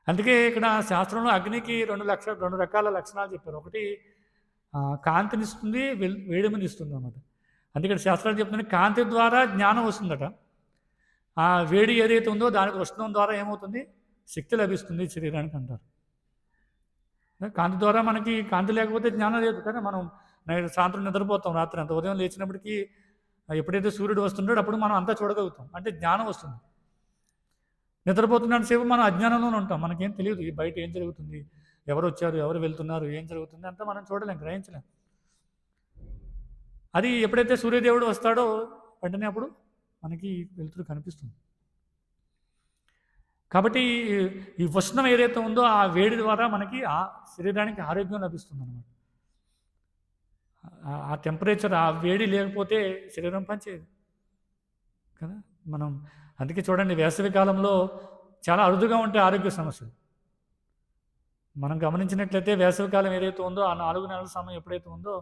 అందుకే ఇక్కడ శాస్త్రంలో అగ్నికి 2 రకాల లక్షణాలు చెప్పారు. ఒకటి కాంతినిస్తుంది, వేడిమినిస్తుంది అన్నమాట. అందుకే శాస్త్రాలు చెప్తుంది కాంతి ద్వారా జ్ఞానం వస్తుందట. ఆ వేడి ఏదైతే ఉందో దానికి ఉష్ణం ద్వారా ఏమవుతుంది? శక్తి లభిస్తుంది శరీరానికి అంటారు. కాంతి ద్వారా మనకి కాంతి లేకపోతే జ్ఞానం లేదు కదా. మనం సాయంత్రం నిద్రపోతాం, రాత్రి అంత, ఉదయం లేచినప్పటికీ ఎప్పుడైతే సూర్యుడు వస్తుంటాడో అప్పుడు మనం అంతా చూడగలుగుతాం, అంటే జ్ఞానం వస్తుంది. నిద్రపోతున్నంత సేపు మనం అజ్ఞానంలోనే ఉంటాం, మనకేం తెలియదు ఈ బయట ఏం జరుగుతుంది, ఎవరు వచ్చారు, ఎవరు వెళ్తున్నారు, ఏం జరుగుతుంది అంతా మనం చూడలేం, గ్రహించలేం. అది ఎప్పుడైతే సూర్యదేవుడు వస్తాడో వెంటనే అప్పుడు మనకి వెలుతురు కనిపిస్తుంది. కాబట్టి ఈ ఉష్ణం ఏదైతే ఉందో ఆ వేడి ద్వారా మనకి ఆ శరీరానికి ఆరోగ్యం లభిస్తుంది అన్నమాట. ఆ టెంపరేచర్, ఆ వేడి లేకపోతే శరీరం పనిచేయదు కదా. మనం అందుకే చూడండి, వేసవి కాలంలో చాలా అరుదుగా ఉంటాయి ఆరోగ్య సమస్యలు. మనం గమనించినట్లయితే వేసవికాలం ఏదైతే ఉందో ఆ 4 నెలల సమయం ఎప్పుడైతే ఉందో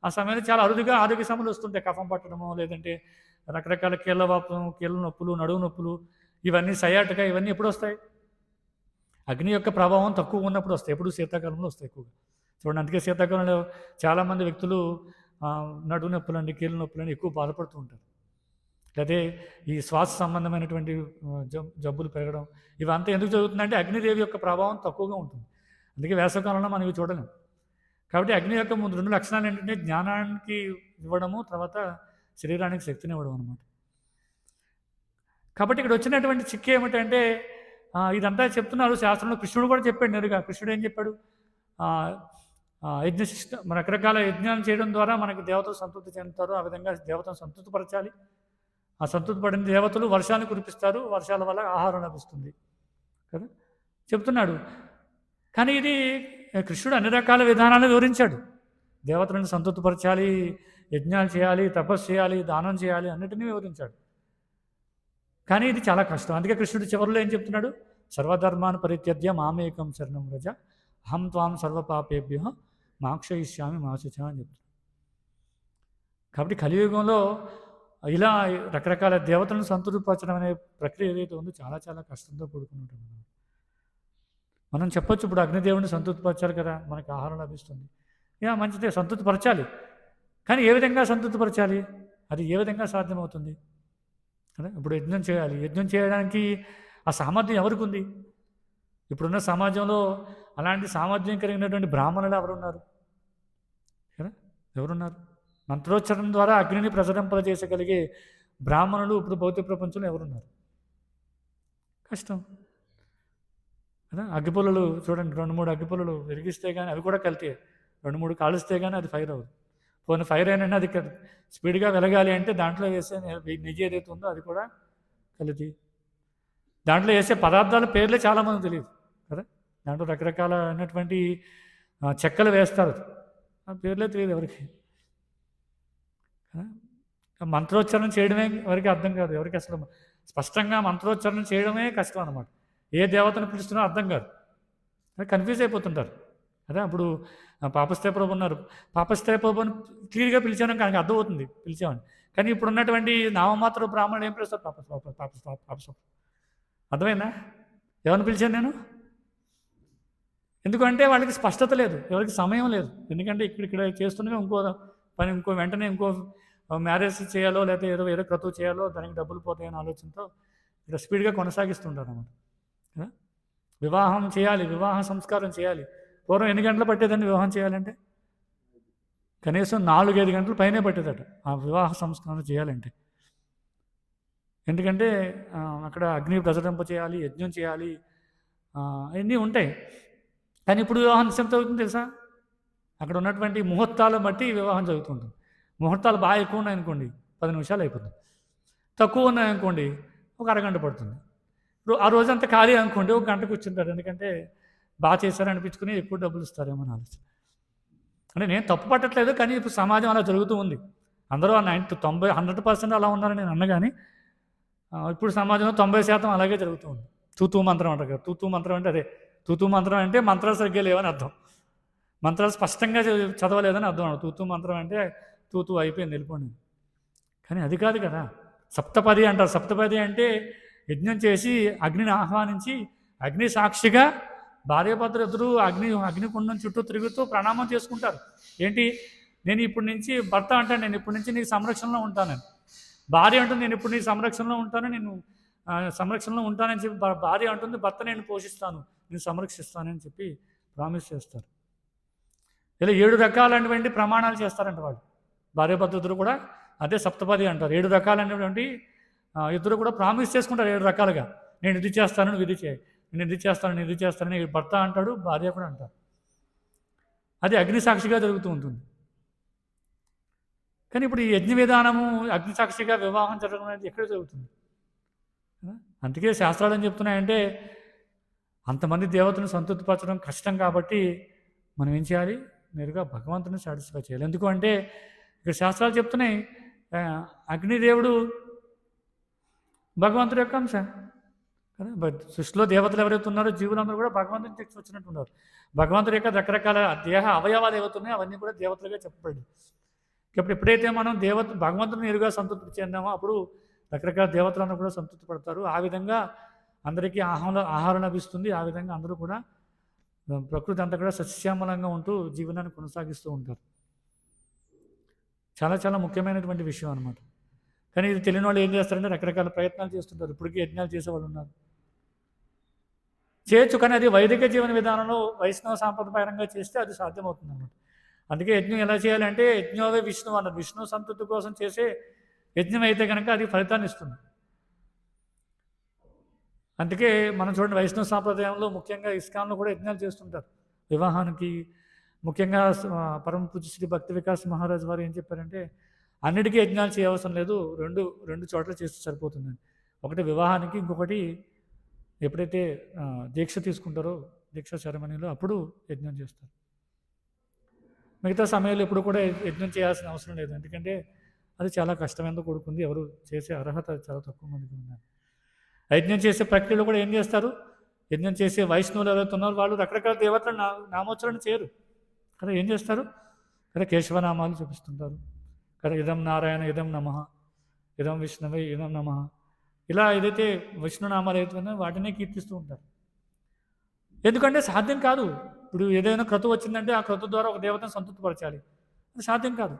ఆ సమయంలో చాలా అరుదుగా ఆరోగ్య సమస్యలు వస్తుంటాయి. కఫం పట్టడము, లేదంటే రకరకాల కీళ్ళ నొప్పులు, నడువు నొప్పులు, ఇవన్నీ సయాటిక, ఇవన్నీ ఎప్పుడు వస్తాయి? అగ్ని యొక్క ప్రభావం తక్కువ ఉన్నప్పుడు వస్తాయి. ఎప్పుడు శీతాకాలంలో వస్తాయి ఎక్కువగా. చూడండి, అందుకే శీతాకాలంలో చాలామంది వ్యక్తులు నడువు నొప్పులండి, కీళ్ళ నొప్పులని ఎక్కువ బాధపడుతూ ఉంటారు. లేదా ఈ శ్వాస సంబంధమైనటువంటి జబ్బులు పెరగడం, ఇవంతా ఎందుకు జరుగుతుందంటే అగ్నిదేవి యొక్క ప్రభావం తక్కువగా ఉంటుంది. అందుకే వేసవికాలంలో మనం ఇవి చూడలేం. కాబట్టి అగ్ని యొక్క 2 లక్షణాలు ఏంటంటే జ్ఞానానికి ఇవ్వడము, తర్వాత శరీరానికి శక్తిని ఇవ్వడం అనమాట. కాబట్టి ఇక్కడ వచ్చినటువంటి చిక్కు ఏమిటంటే ఇదంతా చెప్తున్నారు శాస్త్రంలో. కృష్ణుడు కూడా చెప్పాడు నేరుగా. కృష్ణుడు ఏం చెప్పాడు? రకరకాల యజ్ఞాలు చేయడం ద్వారా మనకి దేవతలు సంతృప్తి చెందుతారు. ఆ విధంగా దేవతను సంతృప్తిపరచాలి. ఆ సంతృప్తి పడిన దేవతలు వర్షాన్ని కురిపిస్తారు, వర్షాల వల్ల ఆహారం లభిస్తుంది. కదా చెప్తున్నాడు. కానీ ఇది కృష్ణుడు అన్ని రకాల విధానాలు వివరించాడు. దేవతలను సంతృప్తిపరచాలి, యజ్ఞాలు చేయాలి, తపస్సు చేయాలి, దానం చేయాలి, అన్నిటినీ వివరించాడు. కానీ ఇది చాలా కష్టం. అందుకే కృష్ణుడు చివరిలో ఏం చెప్తున్నాడు? సర్వధర్మాన్ని పరిత్యజ్య మామేకం శరణం వ్రజ అహం త్వాం సర్వపాపేభ్యో మోక్షయిష్యామి మా శుచ అని చెప్తున్నాడు. కాబట్టి కలియుగంలో ఇలా రకరకాల దేవతలను సంతృప్తిపరచడం అనే ప్రక్రియ ఏదైతే ఉందో చాలా చాలా కష్టంతో కూడుకుని ఉంటుంది. మనం చెప్పొచ్చు, ఇప్పుడు అగ్నిదేవుని సంతృప్తిపరచాలి కదా, మనకు ఆహారం లభిస్తుంది, మంచిదే, సంతృప్తిపరచాలి. కానీ ఏ విధంగా సంతృప్తిపరచాలి? అది ఏ విధంగా సాధ్యమవుతుంది కదా? ఇప్పుడు యజ్ఞం చేయాలి. యజ్ఞం చేయడానికి ఆ సామర్థ్యం ఎవరికి ఉంది? ఇప్పుడున్న సమాజంలో అలాంటి సామర్థ్యం కలిగినటువంటి బ్రాహ్మణులు ఎవరున్నారు కదా? ఎవరున్నారు? మంత్రోచ్చరణ ద్వారా అగ్నిని ప్రసరింపజేసగలిగే బ్రాహ్మణులు ఇప్పుడు భౌతిక ప్రపంచంలో ఎవరున్నారు? కష్టం కదా. అగ్గిపుల్లలు చూడండి, 2-3 అగ్గిపుల్లలు వెలిగిస్తే కానీ అవి కూడా కల్తీ. 2-3 కాలుస్తే కానీ అది ఫైర్ అవ్వదు. పోనీ ఫైర్ అయినా అది స్పీడ్గా వెలగాలి అంటే దాంట్లో వేసే నెయ్యి ఏదైతే ఉందో అది కూడా కల్తీ. దాంట్లో వేసే పదార్థాల పేర్లే చాలామంది తెలియదు కదా. దాంట్లో రకరకాలైనటువంటి చెక్కలు వేస్తారు, ఆ పేర్లే తెలియదు ఎవరికి. మంత్రోచ్చారణ చేయడమే ఎవరికి అర్థం కాదు. ఎవరికి అసలు స్పష్టంగా మంత్రోచ్చారణ చేయడమే కష్టం అన్నమాట. ఏ దేవతను పిలుస్తున్నా అర్థం కాదు, కన్ఫ్యూజ్ అయిపోతుంటారు కదా. అప్పుడు పాపస్థాయి ప్రభు ఉన్నారు, పాపస్థాయి ప్రభుని క్లియర్గా పిలిచాను, కానీ అర్థమవుతుంది పిలిచామని. కానీ ఇప్పుడు ఉన్నటువంటి నామమాత్ర బ్రాహ్మణులు ఏం పిలుస్తారు? పాప అర్థమైందా? ఎవరిని పిలిచాను నేను? ఎందుకంటే వాళ్ళకి స్పష్టత లేదు, ఎవరికి సమయం లేదు. ఎందుకంటే ఇక్కడ చేస్తుండగా ఇంకో పని, వెంటనే ఇంకో మ్యారేజ్ చేయాలో లేకపోతే ఏదో క్రతువు చేయాలో, దానికి డబ్బులు పోతాయని ఆలోచనతో ఇక్కడ స్పీడ్గా కొనసాగిస్తుంటారు అన్నమాట. వివాహం చేయాలి, వివాహ సంస్కారం చేయాలి. పూర్వం ఎన్ని గంటలు పట్టేదండి వివాహం చేయాలంటే? కనీసం 4-5 గంటల పైనే పట్టేదట ఆ వివాహ సంస్కారం చేయాలంటే. ఎందుకంటే అక్కడ అగ్ని ప్రసరింప చేయాలి, యజ్ఞం చేయాలి, అవన్నీ ఉంటాయి. కానీ ఇప్పుడు వివాహం ఎంత అవుతుంది తెలుసా? అక్కడ ఉన్నటువంటి ముహూర్తాలను బట్టి వివాహం జరుగుతుంటుంది. ముహూర్తాలు బాగా ఎక్కువ ఉన్నాయనుకోండి 10 నిమిషాలు అయిపోతుంది, తక్కువ ఉన్నాయనుకోండి ఒక అరగంట పడుతుంది. ఇప్పుడు ఆ రోజంతా ఖాళీ అనుకోండి, 1 గంట కూర్చుంటారు. ఎందుకంటే బాగా చేశారనిపించుకుని ఎక్కువ డబ్బులు ఇస్తారేమో అని ఆలోచన. అంటే నేను తప్పు పట్టట్లేదు, కానీ ఇప్పుడు సమాజం అలా జరుగుతూ ఉంది. అందరూ 100% అలా ఉన్నారని నేను అన్న, కానీ ఇప్పుడు సమాజంలో 90% అలాగే జరుగుతూ ఉంది. తూతూ మంత్రం అంటారు కదా. తూతూ మంత్రం అంటే అదే. తూతూ మంత్రం అంటే మంత్రాలు సరిగ్గా లేవని అర్థం, మంత్రాలు స్పష్టంగా చదవలేదని అర్థం. తూతూ మంత్రం అంటే తూతూ అయిపోయింది, వెళ్ళిపోయింది. కానీ అది కాదు కదా. సప్తపది అంటారు. సప్తపది అంటే యజ్ఞం చేసి అగ్నిని ఆహ్వానించి అగ్ని సాక్షిగా భార్యాభర్తలు ఇద్దరు అగ్నికుండం చుట్టూ తిరుగుతూ ప్రణామం చేసుకుంటారు. ఏంటి? నేను ఇప్పటి నుంచి, భర్త అంటాను నేను ఇప్పటి నుంచి నీ సంరక్షణలో ఉంటానని, భార్య అంటుంది నేను ఇప్పుడు నీ సంరక్షణలో ఉంటాను, నేను సంరక్షణలో ఉంటానని చెప్పి భార్య అంటుంది భర్త నేను పోషిస్తాను, నేను సంరక్షిస్తానని చెప్పి ప్రామిస్ చేస్తారు. ఇలా 7 రకాలైనటువంటి ప్రమాణాలు చేస్తారంట వాళ్ళు. భార్యాభర్త ఇద్దరు కూడా అదే సప్తపది అంటారు. 7 రకాలైనటువంటి ఇద్దరు కూడా ప్రామిస్ చేసుకుంటారు 7 రకాలుగా. నేను ఇది చేస్తాను, నువ్వు ఇది చేయి, నేను ఇది చేస్తాను, నేను ఇది చేస్తానని భర్త అంటాడు, భార్య కూడా అంటారు. అది అగ్ని సాక్షిగా జరుగుతూ ఉంటుంది. కానీ ఇప్పుడు ఈ యజ్ఞ విధానము అగ్ని సాక్షిగా వివాహం జరగడం అనేది ఎక్కడ జరుగుతుంది? అందుకే శాస్త్రాలు ఏం చెప్తున్నాయంటే, అంతమంది దేవతను సంతృప్తిపరచడం కష్టం కాబట్టి మనం ఏం చేయాలి? నేరుగా భగవంతుని సాటిస్ఫై చేయాలి. ఎందుకు అంటే ఇక్కడ శాస్త్రాలు చెప్తున్నాయి, అగ్నిదేవుడు భగవంతుడి యొక్క అంశ కదా. సృష్టిలో దేవతలు ఎవరైతే ఉన్నారో జీవులందరూ కూడా భగవంతుని తెచ్చి వచ్చినట్టున్నారు. భగవంతుడి యొక్క రకరకాల దేహ అవయవాలు ఏవైతున్నాయో అవన్నీ కూడా దేవతలుగా చెప్పబడి, ఎప్పుడైతే మనం భగవంతుని నేరుగా సంతృప్తి చెందామో అప్పుడు రకరకాల దేవతలందరూ కూడా సంతృప్తి పడతారు. ఆ విధంగా అందరికీ ఆహారం లభిస్తుంది. ఆ విధంగా అందరూ కూడా ప్రకృతి అంతా కూడా సస్యశ్యామలంగా ఉంటూ జీవనాన్ని కొనసాగిస్తూ ఉంటారు. చాలా చాలా ముఖ్యమైనటువంటి విషయం అనమాట. కానీ ఇది తెలియని వాళ్ళు ఏం చేస్తారంటే రకరకాల ప్రయత్నాలు చేస్తుంటారు. ఇప్పటికీ యజ్ఞాలు చేసేవాళ్ళు ఉన్నారు, చేయొచ్చు. కానీ అది వైదిక జీవన విధానంలో వైష్ణవ సాంప్రదాయపరంగా చేస్తే అది సాధ్యమవుతుంది అనమాట. అందుకే యజ్ఞం ఎలా చేయాలంటే యజ్ఞోవే విష్ణువు అన్నారు. విష్ణు సంతృప్తి కోసం చేసే యజ్ఞం అయితే కనుక అది ఫలితాన్ని ఇస్తుంది. అందుకే మనం చూడండి, వైష్ణవ సాంప్రదాయంలో ముఖ్యంగా ఇస్కాన్లో కూడా యజ్ఞాలు చేస్తుంటారు వివాహానికి. ముఖ్యంగా పరమ పూజ్య శ్రీ భక్తి వికాస్ మహారాజ్ వారు ఏం చెప్పారంటే, అన్నిటికీ యజ్ఞాలు చేయవసరం లేదు, రెండు చోట్ల చేస్తే సరిపోతుందని. ఒకటి వివాహానికి, ఇంకొకటి ఎప్పుడైతే దీక్ష తీసుకుంటారో దీక్ష సెరమనీలో అప్పుడు యజ్ఞం చేస్తారు. మిగతా సమయంలో ఎప్పుడు కూడా యజ్ఞం చేయాల్సిన అవసరం లేదు. ఎందుకంటే అది చాలా కష్టమైనతో కూడుకుంది. ఎవరు చేసే అర్హత చాలా తక్కువ మందికి ఉన్నారు. యజ్ఞం చేసే ప్రక్రియలో కూడా ఏం చేస్తారు? యజ్ఞం చేసే వైష్ణవులు ఎవరైతే ఉన్నారో వాళ్ళు రకరకాల దేవతల నామోచ్చరణ చేయరు కదా. ఏం చేస్తారు కదా? కేశవనామాలు చూపిస్తుంటారు కదా. ఇదం నారాయణ, ఇదం నమః, ఇదం విష్ణవే, ఇదం నమః, ఇలా ఏదైతే విష్ణునామాలు అయితే ఉన్నాయో వాటినే కీర్తిస్తూ ఉంటారు. ఎందుకంటే సాధ్యం కాదు. ఇప్పుడు ఏదైనా క్రతువు వచ్చిందంటే ఆ క్రతువు ద్వారా ఒక దేవతను సంతృప్తిపరచాలి. అది సాధ్యం కాదు.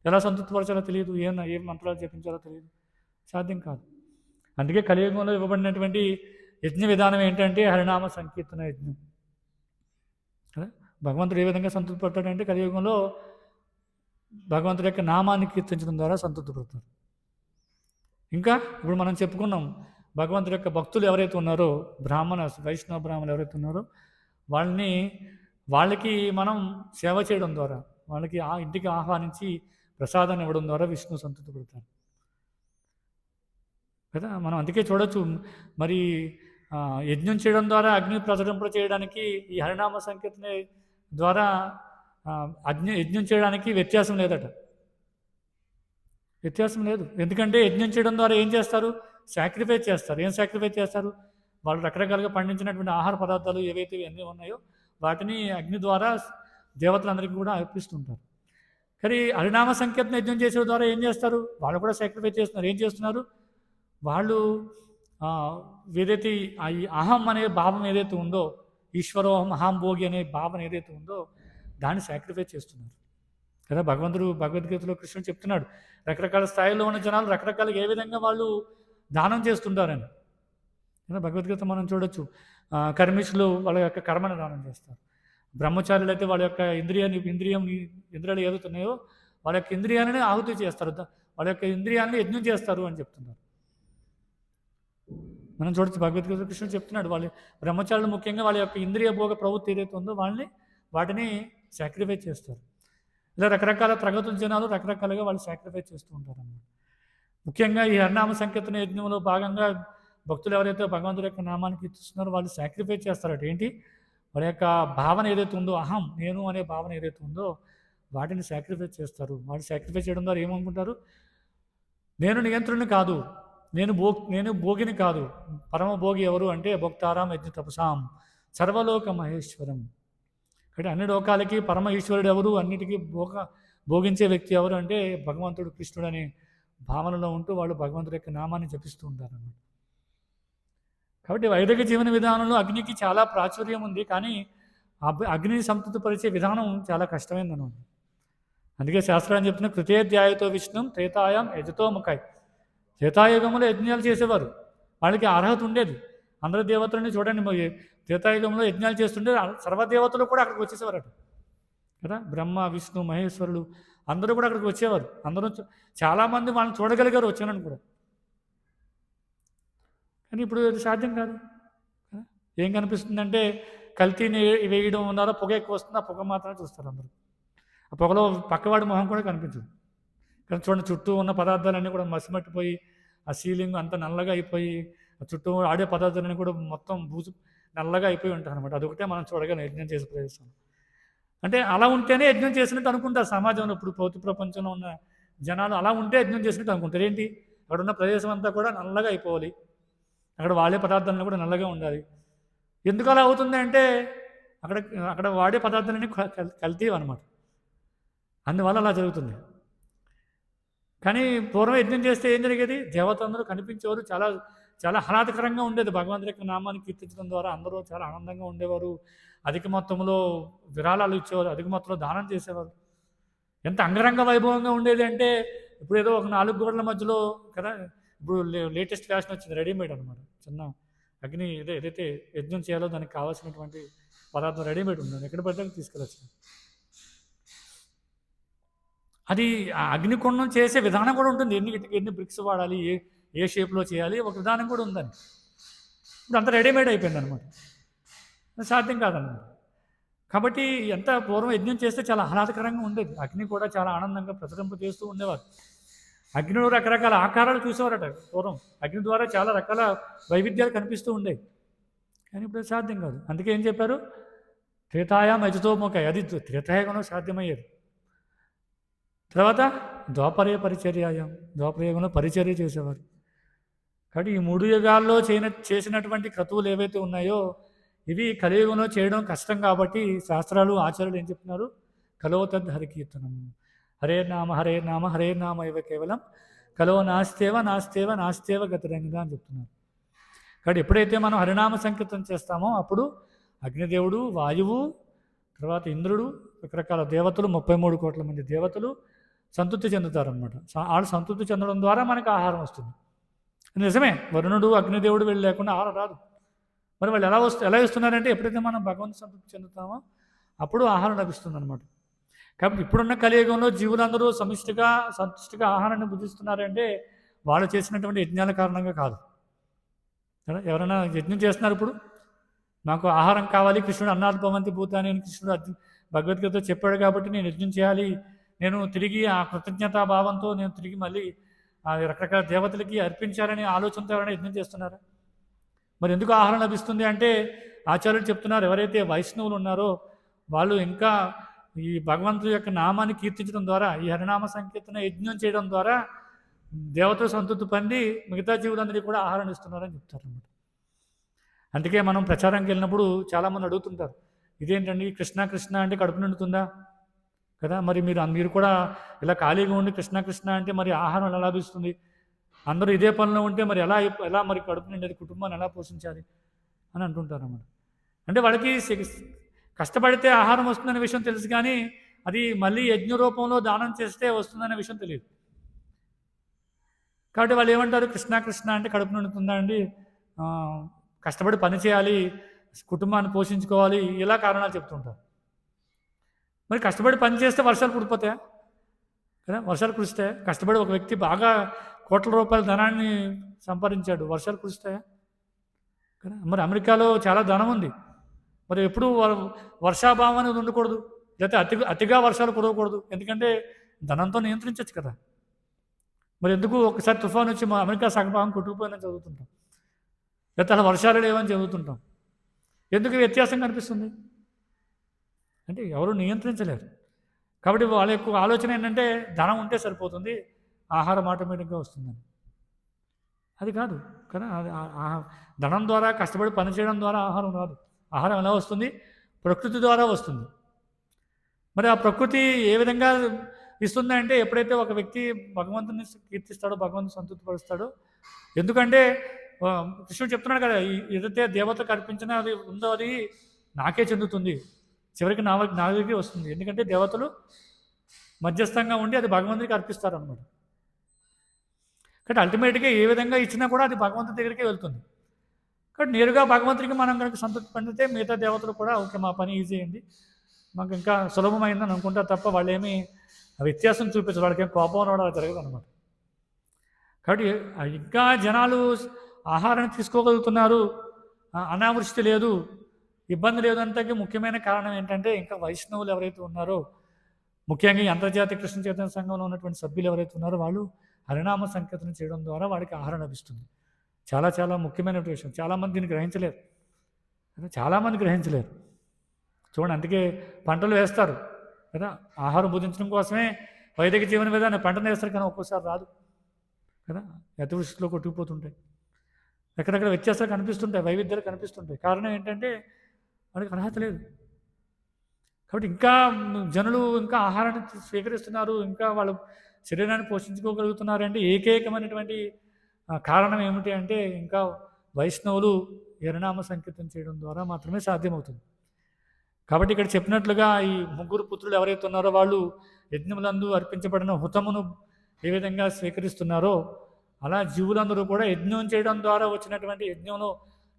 ఎలా సంతృప్తిపరచాలో తెలియదు, ఏం మంత్రాలు జపించాలో తెలియదు, సాధ్యం కాదు. అందుకే కలియుగంలో ఇవ్వబడినటువంటి యజ్ఞ విధానం ఏంటంటే హరినామ సంకీర్తన యజ్ఞం కదా. భగవంతుడు ఏ విధంగా సంతృప్తి పడతాడంటే కలియుగంలో భగవంతుడి యొక్క నామాన్ని కీర్తించడం ద్వారా సంతృప్తి పడతారు. ఇంకా ఇప్పుడు మనం చెప్పుకున్నాం, భగవంతుడి యొక్క భక్తులు ఎవరైతే ఉన్నారో, వైష్ణవ బ్రాహ్మణులు ఎవరైతే ఉన్నారో వాళ్ళకి మనం సేవ చేయడం ద్వారా, వాళ్ళకి ఆ ఇంటికి ఆహ్వానించి ప్రసాదాన్ని ఇవ్వడం ద్వారా విష్ణువు సంతృప్తి పడతారు కదా. మనం అందుకే చూడొచ్చు, మరి యజ్ఞం చేయడం ద్వారా అగ్ని ప్రజ్వలింప చేయడానికి ఈ హరినామ సంకీర్తన ద్వారా యజ్ఞం చేయడానికి వ్యత్యాసం లేదట. వ్యత్యాసం లేదు. ఎందుకంటే యజ్ఞం చేయడం ద్వారా ఏం చేస్తారు? సాక్రిఫైస్ చేస్తారు. ఏం సాక్రిఫైస్ చేస్తారు? వాళ్ళు రకరకాలుగా పండించినటువంటి ఆహార పదార్థాలు ఏవైతే అన్నీ ఉన్నాయో వాటిని అగ్ని ద్వారా దేవతలందరికీ కూడా అర్పిస్తుంటారు. కానీ హరినామ సంకీర్తన యజ్ఞం చేసే ద్వారా ఏం చేస్తారు? వాళ్ళు కూడా సాక్రిఫైస్ చేస్తున్నారు. ఏం చేస్తున్నారు? వాళ్ళు ఏదైతే ఈ అహం అనే భావం ఏదైతే ఉందో, ఈశ్వరోహం అహం భోగి అనే భావన ఏదైతే ఉందో దాన్ని సాక్రిఫైస్ చేస్తున్నారు కదా. భగవంతుడు భగవద్గీతలో కృష్ణుడు చెప్తున్నాడు, రకరకాల స్థాయిలో ఉన్న జనాలు రకరకాలుగా ఏ విధంగా వాళ్ళు దానం చేస్తుంటారని. భగవద్గీత మనం చూడొచ్చు. కర్మిష్ఠులు వాళ్ళ యొక్క కర్మను దానం చేస్తారు. బ్రహ్మచారులు అయితే వాళ్ళ యొక్క ఇంద్రియాలు ఏదవుతున్నాయో వాళ్ళ యొక్క ఇంద్రియాలని ఆహుతి చేస్తారు, వాళ్ళ యొక్క ఇంద్రియాలని యజ్ఞం చేస్తారు అని చెప్తున్నారు. మనం చూడొచ్చు భగవద్గీత కృష్ణుడు చెప్తున్నాడు, వాళ్ళు బ్రహ్మచారులు ముఖ్యంగా వాళ్ళ యొక్క ఇంద్రియ భోగ ప్రవృత్తి ఏదైతే ఉందో వాటిని సాక్రిఫైస్ చేస్తారు. ఇలా రకరకాల తరగతుల జనాలు రకరకాలుగా వాళ్ళు సాక్రిఫైస్ చేస్తూ ఉంటారు అన్నమాట. ముఖ్యంగా ఈ హరినామ సంకీర్తన యజ్ఞంలో భాగంగా భక్తులు ఎవరైతే భగవంతుడి యొక్క నామాన్ని కీర్తిస్తున్నారో వాళ్ళు సాక్రిఫైస్ చేస్తారట. ఏంటి? వాళ్ళ యొక్క భావన ఏదైతే ఉందో, అహం నేను అనే భావన ఏదైతే ఉందో వాటిని సాక్రిఫైస్ చేస్తారు. వాళ్ళు సాక్రిఫైస్ చేయడం ద్వారా ఏమనుకుంటారు? నేను నియంత్రుని కాదు, నేను భోగిని కాదు. పరమ భోగి ఎవరు అంటే భోక్తారాం యజ్ఞ తపసాం సర్వలోక మహేశ్వరం. అంటే అన్ని లోకాలకి పరమ ఈశ్వరుడు ఎవరు, అన్నిటికీ భోగించే వ్యక్తి ఎవరు అంటే భగవంతుడు కృష్ణుడు అనే భావనలో ఉంటూ వాళ్ళు భగవంతుడి యొక్క నామాన్ని జపిస్తూ ఉంటారు అన్నమాట. కాబట్టి వైదిక జీవన విధానంలో అగ్నికి చాలా ప్రాచుర్యం ఉంది, కానీ అగ్నిని సంతృప్తిపరిచే విధానం చాలా కష్టమైందన్నమాట. అందుకే శాస్త్రాన్ని చెప్తున్న కృతేధ్యాయతో విష్ణుం త్రేతాయం యజతో ముఖాయ్. త్రేతాయుగంలో యజ్ఞాలు చేసేవారు, వాళ్ళకి అర్హత ఉండేది. అందరి దేవతలని చూడండి, త్రేతాయుగంలో యజ్ఞాలు చేస్తుంటే సర్వదేవతలు కూడా అక్కడికి వచ్చేసేవారట కదా. బ్రహ్మ విష్ణు మహేశ్వరులు అందరూ కూడా అక్కడికి వచ్చేవారు. అందరూ చాలామంది వాళ్ళని చూడగలిగారు వచ్చానని కూడా. కానీ ఇప్పుడు అది సాధ్యం కాదు. ఏం కనిపిస్తుందంటే కల్తీని వేయడం ఉన్నారో పొగ ఎక్కువ వస్తుంది, ఆ పొగ మాత్రమే చూస్తారు అందరూ. ఆ పొగలో పక్కవాడి మొహం కూడా కనిపించదు. కానీ చూడండి, చుట్టూ ఉన్న పదార్థాలన్నీ కూడా మసిమట్టిపోయి ఆ సీలింగ్ అంతా నల్లగా అయిపోయి, ఆ చుట్టూ ఆడే పదార్థాలన్నీ కూడా మొత్తం బూజు నల్లగా అయిపోయి ఉంటాయి అనమాట. అదొకటే మనం చూడగలం యజ్ఞం చేసే ప్రదేశం. అంటే అలా ఉంటేనే యజ్ఞం చేసినట్టు అనుకుంటారు సమాజంలో. ఇప్పుడు భౌతిక ప్రపంచంలో ఉన్న జనాలు అలా ఉంటే యజ్ఞం చేసినట్టు అనుకుంటారు. ఏంటి? అక్కడ ఉన్న ప్రదేశం అంతా కూడా నల్లగా అయిపోవాలి, అక్కడ వాడే పదార్థాలను కూడా నల్లగా ఉండాలి. ఎందుకు అలా అవుతుంది అంటే అక్కడ వాడే పదార్థాలన్నీ కల్తీ అనమాట. అందువల్ల అలా జరుగుతుంది. కానీ పూర్వం యజ్ఞం చేస్తే ఏం జరిగేది? దేవతలందరూ కనిపించేవారు. చాలా చాలా ఆహ్లాదకరంగా ఉండేది. భగవంతుడి యొక్క నామాన్ని కీర్తించడం ద్వారా అందరూ చాలా ఆనందంగా ఉండేవారు. అధిక మొత్తంలో విరాళాలు ఇచ్చేవారు, అధిక మొత్తంలో దానం చేసేవారు. ఎంత అంగరంగ వైభవంగా ఉండేది అంటే ఇప్పుడు ఏదో ఒక 4 గోడల మధ్యలో కదా. ఇప్పుడు లేటెస్ట్ ఫ్యాషన్ వచ్చింది, రెడీమేడ్ అనమాట. చిన్న అగ్ని ఏదైతే యజ్ఞం చేయాలో దానికి కావాల్సినటువంటి పదార్థం రెడీమేడ్ ఉంది, ఎక్కడ పడితే తీసుకెళ్ళచ్చు. అది ఆ అగ్నికుండం చేసే విధానం కూడా ఉంటుంది. ఎన్ని బ్రిక్స్ వాడాలి, ఏ షేప్లో చేయాలి, ఒక విధానం కూడా ఉందని. ఇప్పుడు అంతా రెడీమేడ్ అయిపోయింది అనమాట. సాధ్యం కాదన్నమాట. కాబట్టి ఎంత పూర్వం యజ్ఞం చేస్తే చాలా ఆహ్లాదకరంగా ఉండేది. అగ్ని కూడా చాలా ఆనందంగా ప్రసరింప చేస్తూ ఉండేవారు. అగ్నిలో రకరకాల ఆకారాలు చూసేవారట పూర్వం. అగ్ని ద్వారా చాలా రకాల వైవిధ్యాలు కనిపిస్తూ ఉండేవి. కానీ ఇప్పుడు అది సాధ్యం కాదు. అందుకే ఏం చెప్పారు? త్రేతాయాం అజితోముఖ, అది త్రేతాయుగంలో సాధ్యమయ్యేది. తర్వాత ద్వాపరే పరిచర్యాయం, ద్వాపరయుగంలో పరిచర్య చేసేవారు. కాబట్టి ఈ 3 యుగాల్లో చేసినటువంటి క్రతువులు ఏవైతే ఉన్నాయో ఇవి కలియుగంలో చేయడం కష్టం కాబట్టి శాస్త్రాలు ఆచార్యులు ఏం చెప్తున్నారు? కలో తద్ హరికీర్తనం, హరే నామ హరే నామ హరే నామ ఇవ కేవలం కలో నాస్తేవ గతిరంగిదా అని చెప్తున్నారు. కాబట్టి ఎప్పుడైతే మనం హరినామ సంకీర్తనం చేస్తామో అప్పుడు అగ్నిదేవుడు, వాయువు, తర్వాత ఇంద్రుడు, రకరకాల దేవతలు, 33 కోట్ల మంది దేవతలు సంతృప్తి చెందుతారనమాట. వాళ్ళు సంతృప్తి చెందడం ద్వారా మనకు ఆహారం వస్తుంది. నిజమే, వరుణుడు, అగ్నిదేవుడు వీళ్ళు లేకుండా ఆహారం రాదు. మరి వాళ్ళు ఎలా ఇస్తున్నారంటే ఎప్పుడైతే మనం భగవంతు సంతృప్తి చెందుతామో అప్పుడు ఆహారం లభిస్తుంది అనమాట. కాబట్టి ఇప్పుడున్న కలియుగంలో జీవులందరూ సంతుష్టిగా ఆహారాన్ని భుజిస్తున్నారంటే వాళ్ళు చేసినటువంటి యజ్ఞాల కారణంగా కాదు. ఎవరైనా యజ్ఞం చేస్తున్నారు, ఇప్పుడు నాకు ఆహారం కావాలి, కృష్ణుడు అన్నార్థ భవంతి భూతాన్ని అని కృష్ణుడు భగవద్గీతతో చెప్పాడు కాబట్టి నేను యజ్ఞం చేయాలి, నేను తిరిగి ఆ కృతజ్ఞతాభావంతో నేను తిరిగి మళ్ళీ రకరకాల దేవతలకి అర్పించాలని ఆలోచనతో ఎవరైనా యజ్ఞం చేస్తున్నారా? మరి ఎందుకు ఆహారం లభిస్తుంది అంటే ఆచార్యులు చెప్తున్నారు, ఎవరైతే వైష్ణవులు ఉన్నారో వాళ్ళు ఇంకా ఈ భగవంతుడి యొక్క నామాన్ని కీర్తించడం ద్వారా, ఈ హరినామ సంకీర్తన యజ్ఞం చేయడం ద్వారా దేవతలు సంతృప్తి పొంది మిగతా జీవులందరికీ కూడా ఆహారం ఇస్తున్నారని చెప్తారన్నమాట. అందుకే మనం ప్రచారంకి వెళ్ళినప్పుడు చాలామంది అడుగుతుంటారు, ఇదేంటండి కృష్ణ కృష్ణ అంటే కడుపు నిండుతుందా కదా, మరి మీరు కూడా ఇలా ఖాళీగా ఉండి కృష్ణ కృష్ణ అంటే మరి ఆహారం ఎలా లభిస్తుంది? అందరూ ఇదే పనిలో ఉంటే మరి ఎలా మరి కడుపు నిండేది, కుటుంబాన్ని ఎలా పోషించాలి అని అంటుంటారు అన్నమాట. అంటే వాళ్ళకి కష్టపడితే ఆహారం వస్తుందనే విషయం తెలుసు, కానీ అది మళ్ళీ యజ్ఞ రూపంలో దానం చేస్తే వస్తుందనే విషయం తెలియదు. కాబట్టి వాళ్ళు ఏమంటారు, కృష్ణ కృష్ణ అంటే కడుపు నిండుతుందా అండి, కష్టపడి పని చేయాలి, కుటుంబాన్ని పోషించుకోవాలి, ఇలా కారణాలు చెప్తుంటారు. మరి కష్టపడి పని చేస్తే వర్షాలు కుడిపోతాయా కదా? వర్షాలు కురిస్తే కష్టపడి ఒక వ్యక్తి బాగా కోట్ల రూపాయల ధనాన్ని సంపాదించాడు, వర్షాలు కురుస్తాయా కదా? మరి అమెరికాలో చాలా ధనం ఉంది, మరి ఎప్పుడు వర్షాభావం అనేది ఉండకూడదు, లేకపోతే అతిగా వర్షాలు కురవకూడదు, ఎందుకంటే ధనంతో నియంత్రించవచ్చు కదా. మరి ఎందుకు ఒకసారి తుఫాన్ వచ్చి మా అమెరికా సగభాగం కొట్టుకుపోయిందని చదువుతుంటాం, లేకపోతే అలా వర్షాలు లేవని చదువుతుంటాం. ఎందుకు వ్యత్యాసం కనిపిస్తుంది అంటే ఎవరు నియంత్రించలేరు. కాబట్టి వాళ్ళ యొక్క ఆలోచన ఏంటంటే ధనం ఉంటే సరిపోతుంది, ఆహారం ఆటోమేటిక్గా వస్తుందని. అది కాదు కదా. ధనం ద్వారా కష్టపడి పనిచేయడం ద్వారా ఆహారం రాదు. ఆహారం ఎలా వస్తుంది? ప్రకృతి ద్వారా వస్తుంది. మరి ఆ ప్రకృతి ఏ విధంగా ఇస్తుందంటే ఎప్పుడైతే ఒక వ్యక్తి భగవంతుని కీర్తిస్తాడో, భగవంతుని సంతృప్తిపరుస్తాడో. ఎందుకంటే కృష్ణుడు చెప్తున్నాడు కదా, ఏదైతే దేవతకు అర్పించినా అది ఉందో అది నాకే చెందుతుంది, చివరికి నా దగ్గరికి వస్తుంది. ఎందుకంటే దేవతలు మధ్యస్థంగా ఉండి అది భగవంతుడికి అర్పిస్తారు అన్నమాట. కాబట్టి అల్టిమేట్గా ఏ విధంగా ఇచ్చినా కూడా అది భగవంతుడి దగ్గరికి వెళ్తుంది. కాబట్టి నేరుగా భగవంతుడికి మనం కనుక సంతృప్తి పొందితే మిగతా దేవతలు కూడా ఓకే మా పని ఈజీ అయింది, మాకు ఇంకా సులభమైందని అనుకుంటారు తప్ప వాళ్ళు ఏమీ వ్యత్యాసం చూపించరు, వాళ్ళకి ఏం కోపం రావడం జరగదు అనమాట. కాబట్టి ఇంకా జనాలు ఆహారాన్ని తీసుకోగలుగుతున్నారు, అనావృష్టి లేదు, ఇబ్బంది లేదు అంటే ముఖ్యమైన కారణం ఏంటంటే ఇంకా వైష్ణవులు ఎవరైతే ఉన్నారో, ముఖ్యంగా ఈ అంతర్జాతీయ కృష్ణ చైతన్య సంఘంలో ఉన్నటువంటి సభ్యులు ఎవరైతే ఉన్నారో వాళ్ళు హరినామ సంకీర్తన చేయడం ద్వారా వాడికి ఆహారం లభిస్తుంది. చాలా చాలా ముఖ్యమైన విషయం. చాలామంది దీన్ని గ్రహించలేరు, చాలామంది గ్రహించలేరు. చూడండి, అందుకే పంటలు వేస్తారు కదా, ఆహారం భుజించడం కోసమే వైదిక జీవన విధానం పంటను వేస్తారు, కానీ ఒక్కోసారి రాదు కదా, అతివృష్టిలో కొట్టుకుపోతుంటాయి, ఎక్కడెక్కడ వ్యత్యాసాలు కనిపిస్తుంటాయి, వైవిధ్యాలు కనిపిస్తుంటాయి. కారణం ఏంటంటే వాళ్ళకి అర్హత లేదు. కాబట్టి ఇంకా జనులు ఇంకా ఆహారాన్ని స్వీకరిస్తున్నారు, ఇంకా వాళ్ళు శరీరాన్ని పోషించుకోగలుగుతున్నారంటే ఏకైకమైనటువంటి కారణం ఏమిటి అంటే ఇంకా వైష్ణవులు హరినామ సంకీర్తన చేయడం ద్వారా మాత్రమే సాధ్యమవుతుంది. కాబట్టి ఇక్కడ చెప్పినట్లుగా ఈ 3 పుత్రులు ఎవరైతే ఉన్నారో వాళ్ళు యజ్ఞములందు అర్పించబడిన హుతమును ఏ విధంగా స్వీకరిస్తున్నారో అలా జీవులందరూ కూడా యజ్ఞం చేయడం ద్వారా వచ్చినటువంటి యజ్ఞంలో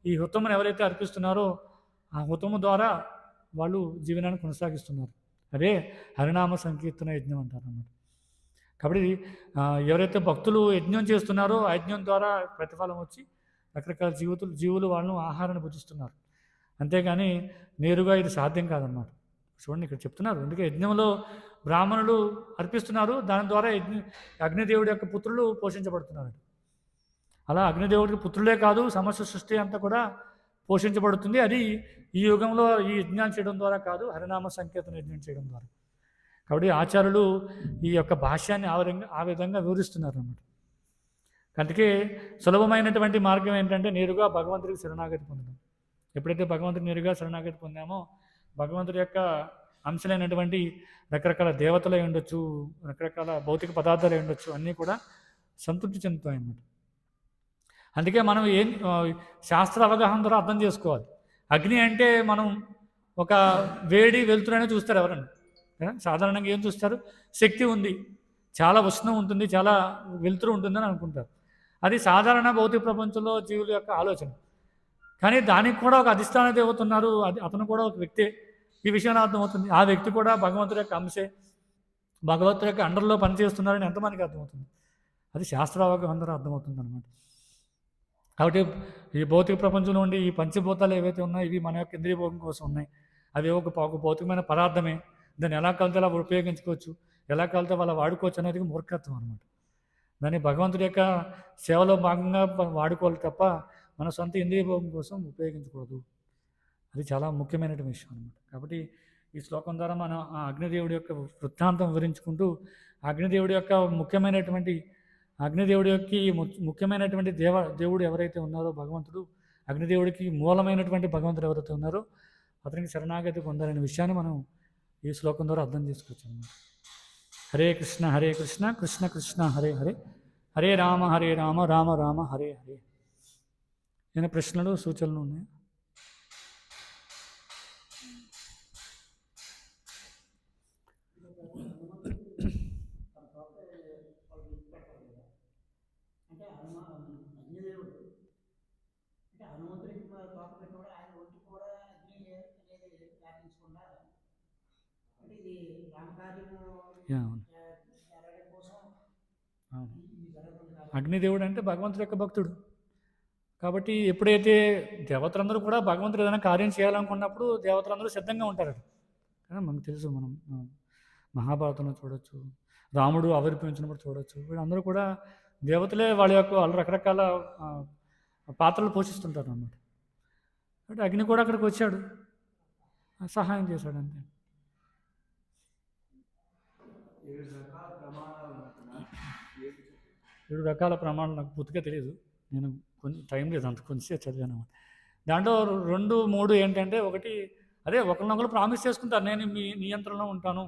ఈ హుతమును ఎవరైతే అర్పిస్తున్నారో ఆ హుతము ద్వారా వాళ్ళు జీవనాన్ని కొనసాగిస్తున్నారు. అదే హరినామ సంకీర్తన యజ్ఞం అంటారు అన్నమాట. కాబట్టి ఎవరైతే భక్తులు యజ్ఞం చేస్తున్నారో ఆ యజ్ఞం ద్వారా ప్రతిఫలం వచ్చి రకరకాల జీవులు వాళ్ళను ఆహారాన్ని భుజిస్తున్నారు. అంతేగాని నేరుగా ఇది సాధ్యం కాదన్నమాట. చూడండి ఇక్కడ చెప్తున్నారు, అందుకే యజ్ఞంలో బ్రాహ్మణులు అర్పిస్తున్నారు, దాని ద్వారా అగ్నిదేవుడి యొక్క పుత్రులు పోషించబడుతున్నారు. అలా అగ్నిదేవుడికి పుత్రులే కాదు సమస్త సృష్టి అంతా కూడా పోషించబడుతుంది. అది ఈ యుగంలో ఈ యజ్ఞాలు చేయడం ద్వారా కాదు, హరినామ సంకీర్తన యజ్ఞం చేయడం ద్వారా. కాబట్టి ఆచార్యులు ఈ యొక్క భాష్యాన్ని ఆ విధంగా వివరిస్తున్నారు అన్నమాట. అందుకే సులభమైనటువంటి మార్గం ఏంటంటే నేరుగా భగవంతుడికి శరణాగతి పొందడం. ఎప్పుడైతే భగవంతుడికి నేరుగా శరణాగతి పొందామో భగవంతుడి యొక్క అంశలైనటువంటి రకరకాల దేవతలై ఉండొచ్చు, రకరకాల భౌతిక పదార్థాలు ఉండొచ్చు, అన్నీ కూడా సంతృప్తి చెందుతాయి అన్నమాట. అందుకే మనం శాస్త్ర అవగాహన ద్వారా అర్థం చేసుకోవాలి. అగ్ని అంటే మనం ఒక వేడి వెలుతురనే చూస్తారు ఎవరన్నా. సాధారణంగా ఏం చూస్తారు? శక్తి ఉంది, చాలా ఉష్ణం ఉంటుంది, చాలా వెలుతురు ఉంటుందని అనుకుంటారు. అది సాధారణ భౌతిక ప్రపంచంలో జీవుల యొక్క ఆలోచన. కానీ దానికి కూడా ఒక అధిష్టాన దేవత ఉన్నారు, అతను కూడా ఒక వ్యక్తే. ఈ విషయం అర్థమవుతుంది. ఆ వ్యక్తి కూడా భగవంతుడి యొక్క అంశే, భగవంతుడి యొక్క అండర్లో పనిచేస్తున్నారని ఎంతమందికి అర్థమవుతుంది? అది శాస్త్ర అవగాహన ద్వారా అర్థమవుతుంది అనమాట. కాబట్టి ఈ భౌతిక ప్రపంచంలో ఉండి ఈ పంచభూతాలు ఏవైతే ఉన్నాయో ఇవి మన యొక్క ఇంద్రియ భోగం కోసం ఉన్నాయి. అవి ఒక భౌతికమైన పదార్థమే. దాన్ని ఎలా కలితే అలా ఉపయోగించుకోవచ్చు, ఎలా కలితే వాళ్ళ వాడుకోవచ్చు అనేది మూర్ఖత్వం అనమాట. దాన్ని భగవంతుడి యొక్క సేవలో భాగంగా వాడుకోవాలి తప్ప మన సొంత ఇంద్రియ భోగం కోసం ఉపయోగించకూడదు. అది చాలా ముఖ్యమైనటువంటి విషయం అనమాట. కాబట్టి ఈ శ్లోకం ద్వారా మనం ఆ అగ్నిదేవుడి యొక్క వృత్తాంతం వివరించుకుంటూ అగ్నిదేవుడి యొక్క ముఖ్యమైనటువంటి దేవుడు ఎవరైతే ఉన్నారో భగవంతుడు, అగ్నిదేవుడికి మూలమైనటువంటి భగవంతుడు ఎవరైతే ఉన్నారో అతనికి శరణాగతి పొందాలనే విషయాన్ని మనం ఈ శ్లోకం ద్వారా అర్థం చేసుకోవచ్చు అన్నమాట. హరే కృష్ణ కృష్ణ కృష్ణ హరే హరే, హరే రామ రామ రామ హరే హరే. ఏమైనా ప్రశ్నలు సూచనలు ఉన్నాయి? అగ్నిదేవుడు అంటే భగవంతుడి యొక్క భక్తుడు. కాబట్టి ఎప్పుడైతే దేవతలందరూ కూడా భగవంతుడు ఏదైనా కార్యం చేయాలనుకున్నప్పుడు దేవతలందరూ సిద్ధంగా ఉంటారు. కానీ మనకు తెలుసు, మనం మహాభారతంలో చూడొచ్చు, రాముడు ఆవిర్భవించినప్పుడు చూడొచ్చు, వీళ్ళందరూ కూడా దేవతలే వాళ్ళ రకరకాల పాత్రలు పోషిస్తుంటారు అన్నమాట. కాబట్టి అగ్ని కూడా అక్కడికి వచ్చాడు, సహాయం చేశాడు అంతే. 7 రకాల ప్రమాణాలు నాకు పూర్తిగా తెలియదు, నేను కొంచెం టైం లేదు, అంత కొంచెం చదివాను. దాంట్లో 2, 3 ఏంటంటే, ఒకటి అదే ఒకరినొకరు ప్రామిస్ చేసుకుంటారు, నేను మీ నియంత్రణలో ఉంటాను,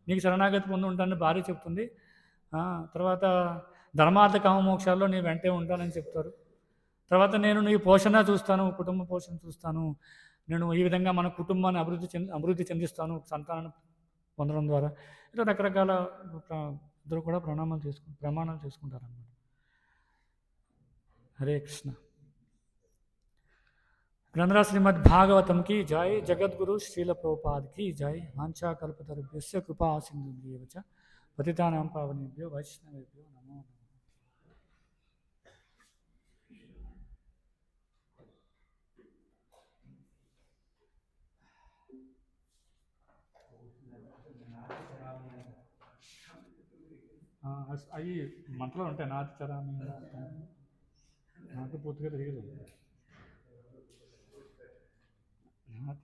నీకు శరణాగతి పొంది ఉంటానని భార్య చెప్తుంది. తర్వాత ధర్మార్థ కామమోక్షాల్లో నీ వెంటే ఉంటానని చెప్తారు. తర్వాత నేను నీ పోషణ చూస్తాను, కుటుంబ పోషణ చూస్తాను, నేను ఈ విధంగా మన కుటుంబాన్ని అభివృద్ధి చెందిస్తాను సంతానాన్ని పొందడం ద్వారా. ఇలా రకరకాల ఇద్దరు కూడా ప్రమాణాలు చేసుకుంటారు అన్నమాట. హరే కృష్ణ. గ్రంథరాజ్ శ్రీమద్ భాగవతం కి జై, జగద్గురు శ్రీల ప్రభుపాద్ కి జై. వాంఛా కల్పతరుభ్యస్య కృపా సింధుభ్యో చ పతితానాం పావనేభ్యో వైష్ణవేభ్యో నమో నమః. అవి మంటలు ఉంటాయి, నాటి చరామి, నాకు పూర్తిగా తెలియదు. నాటి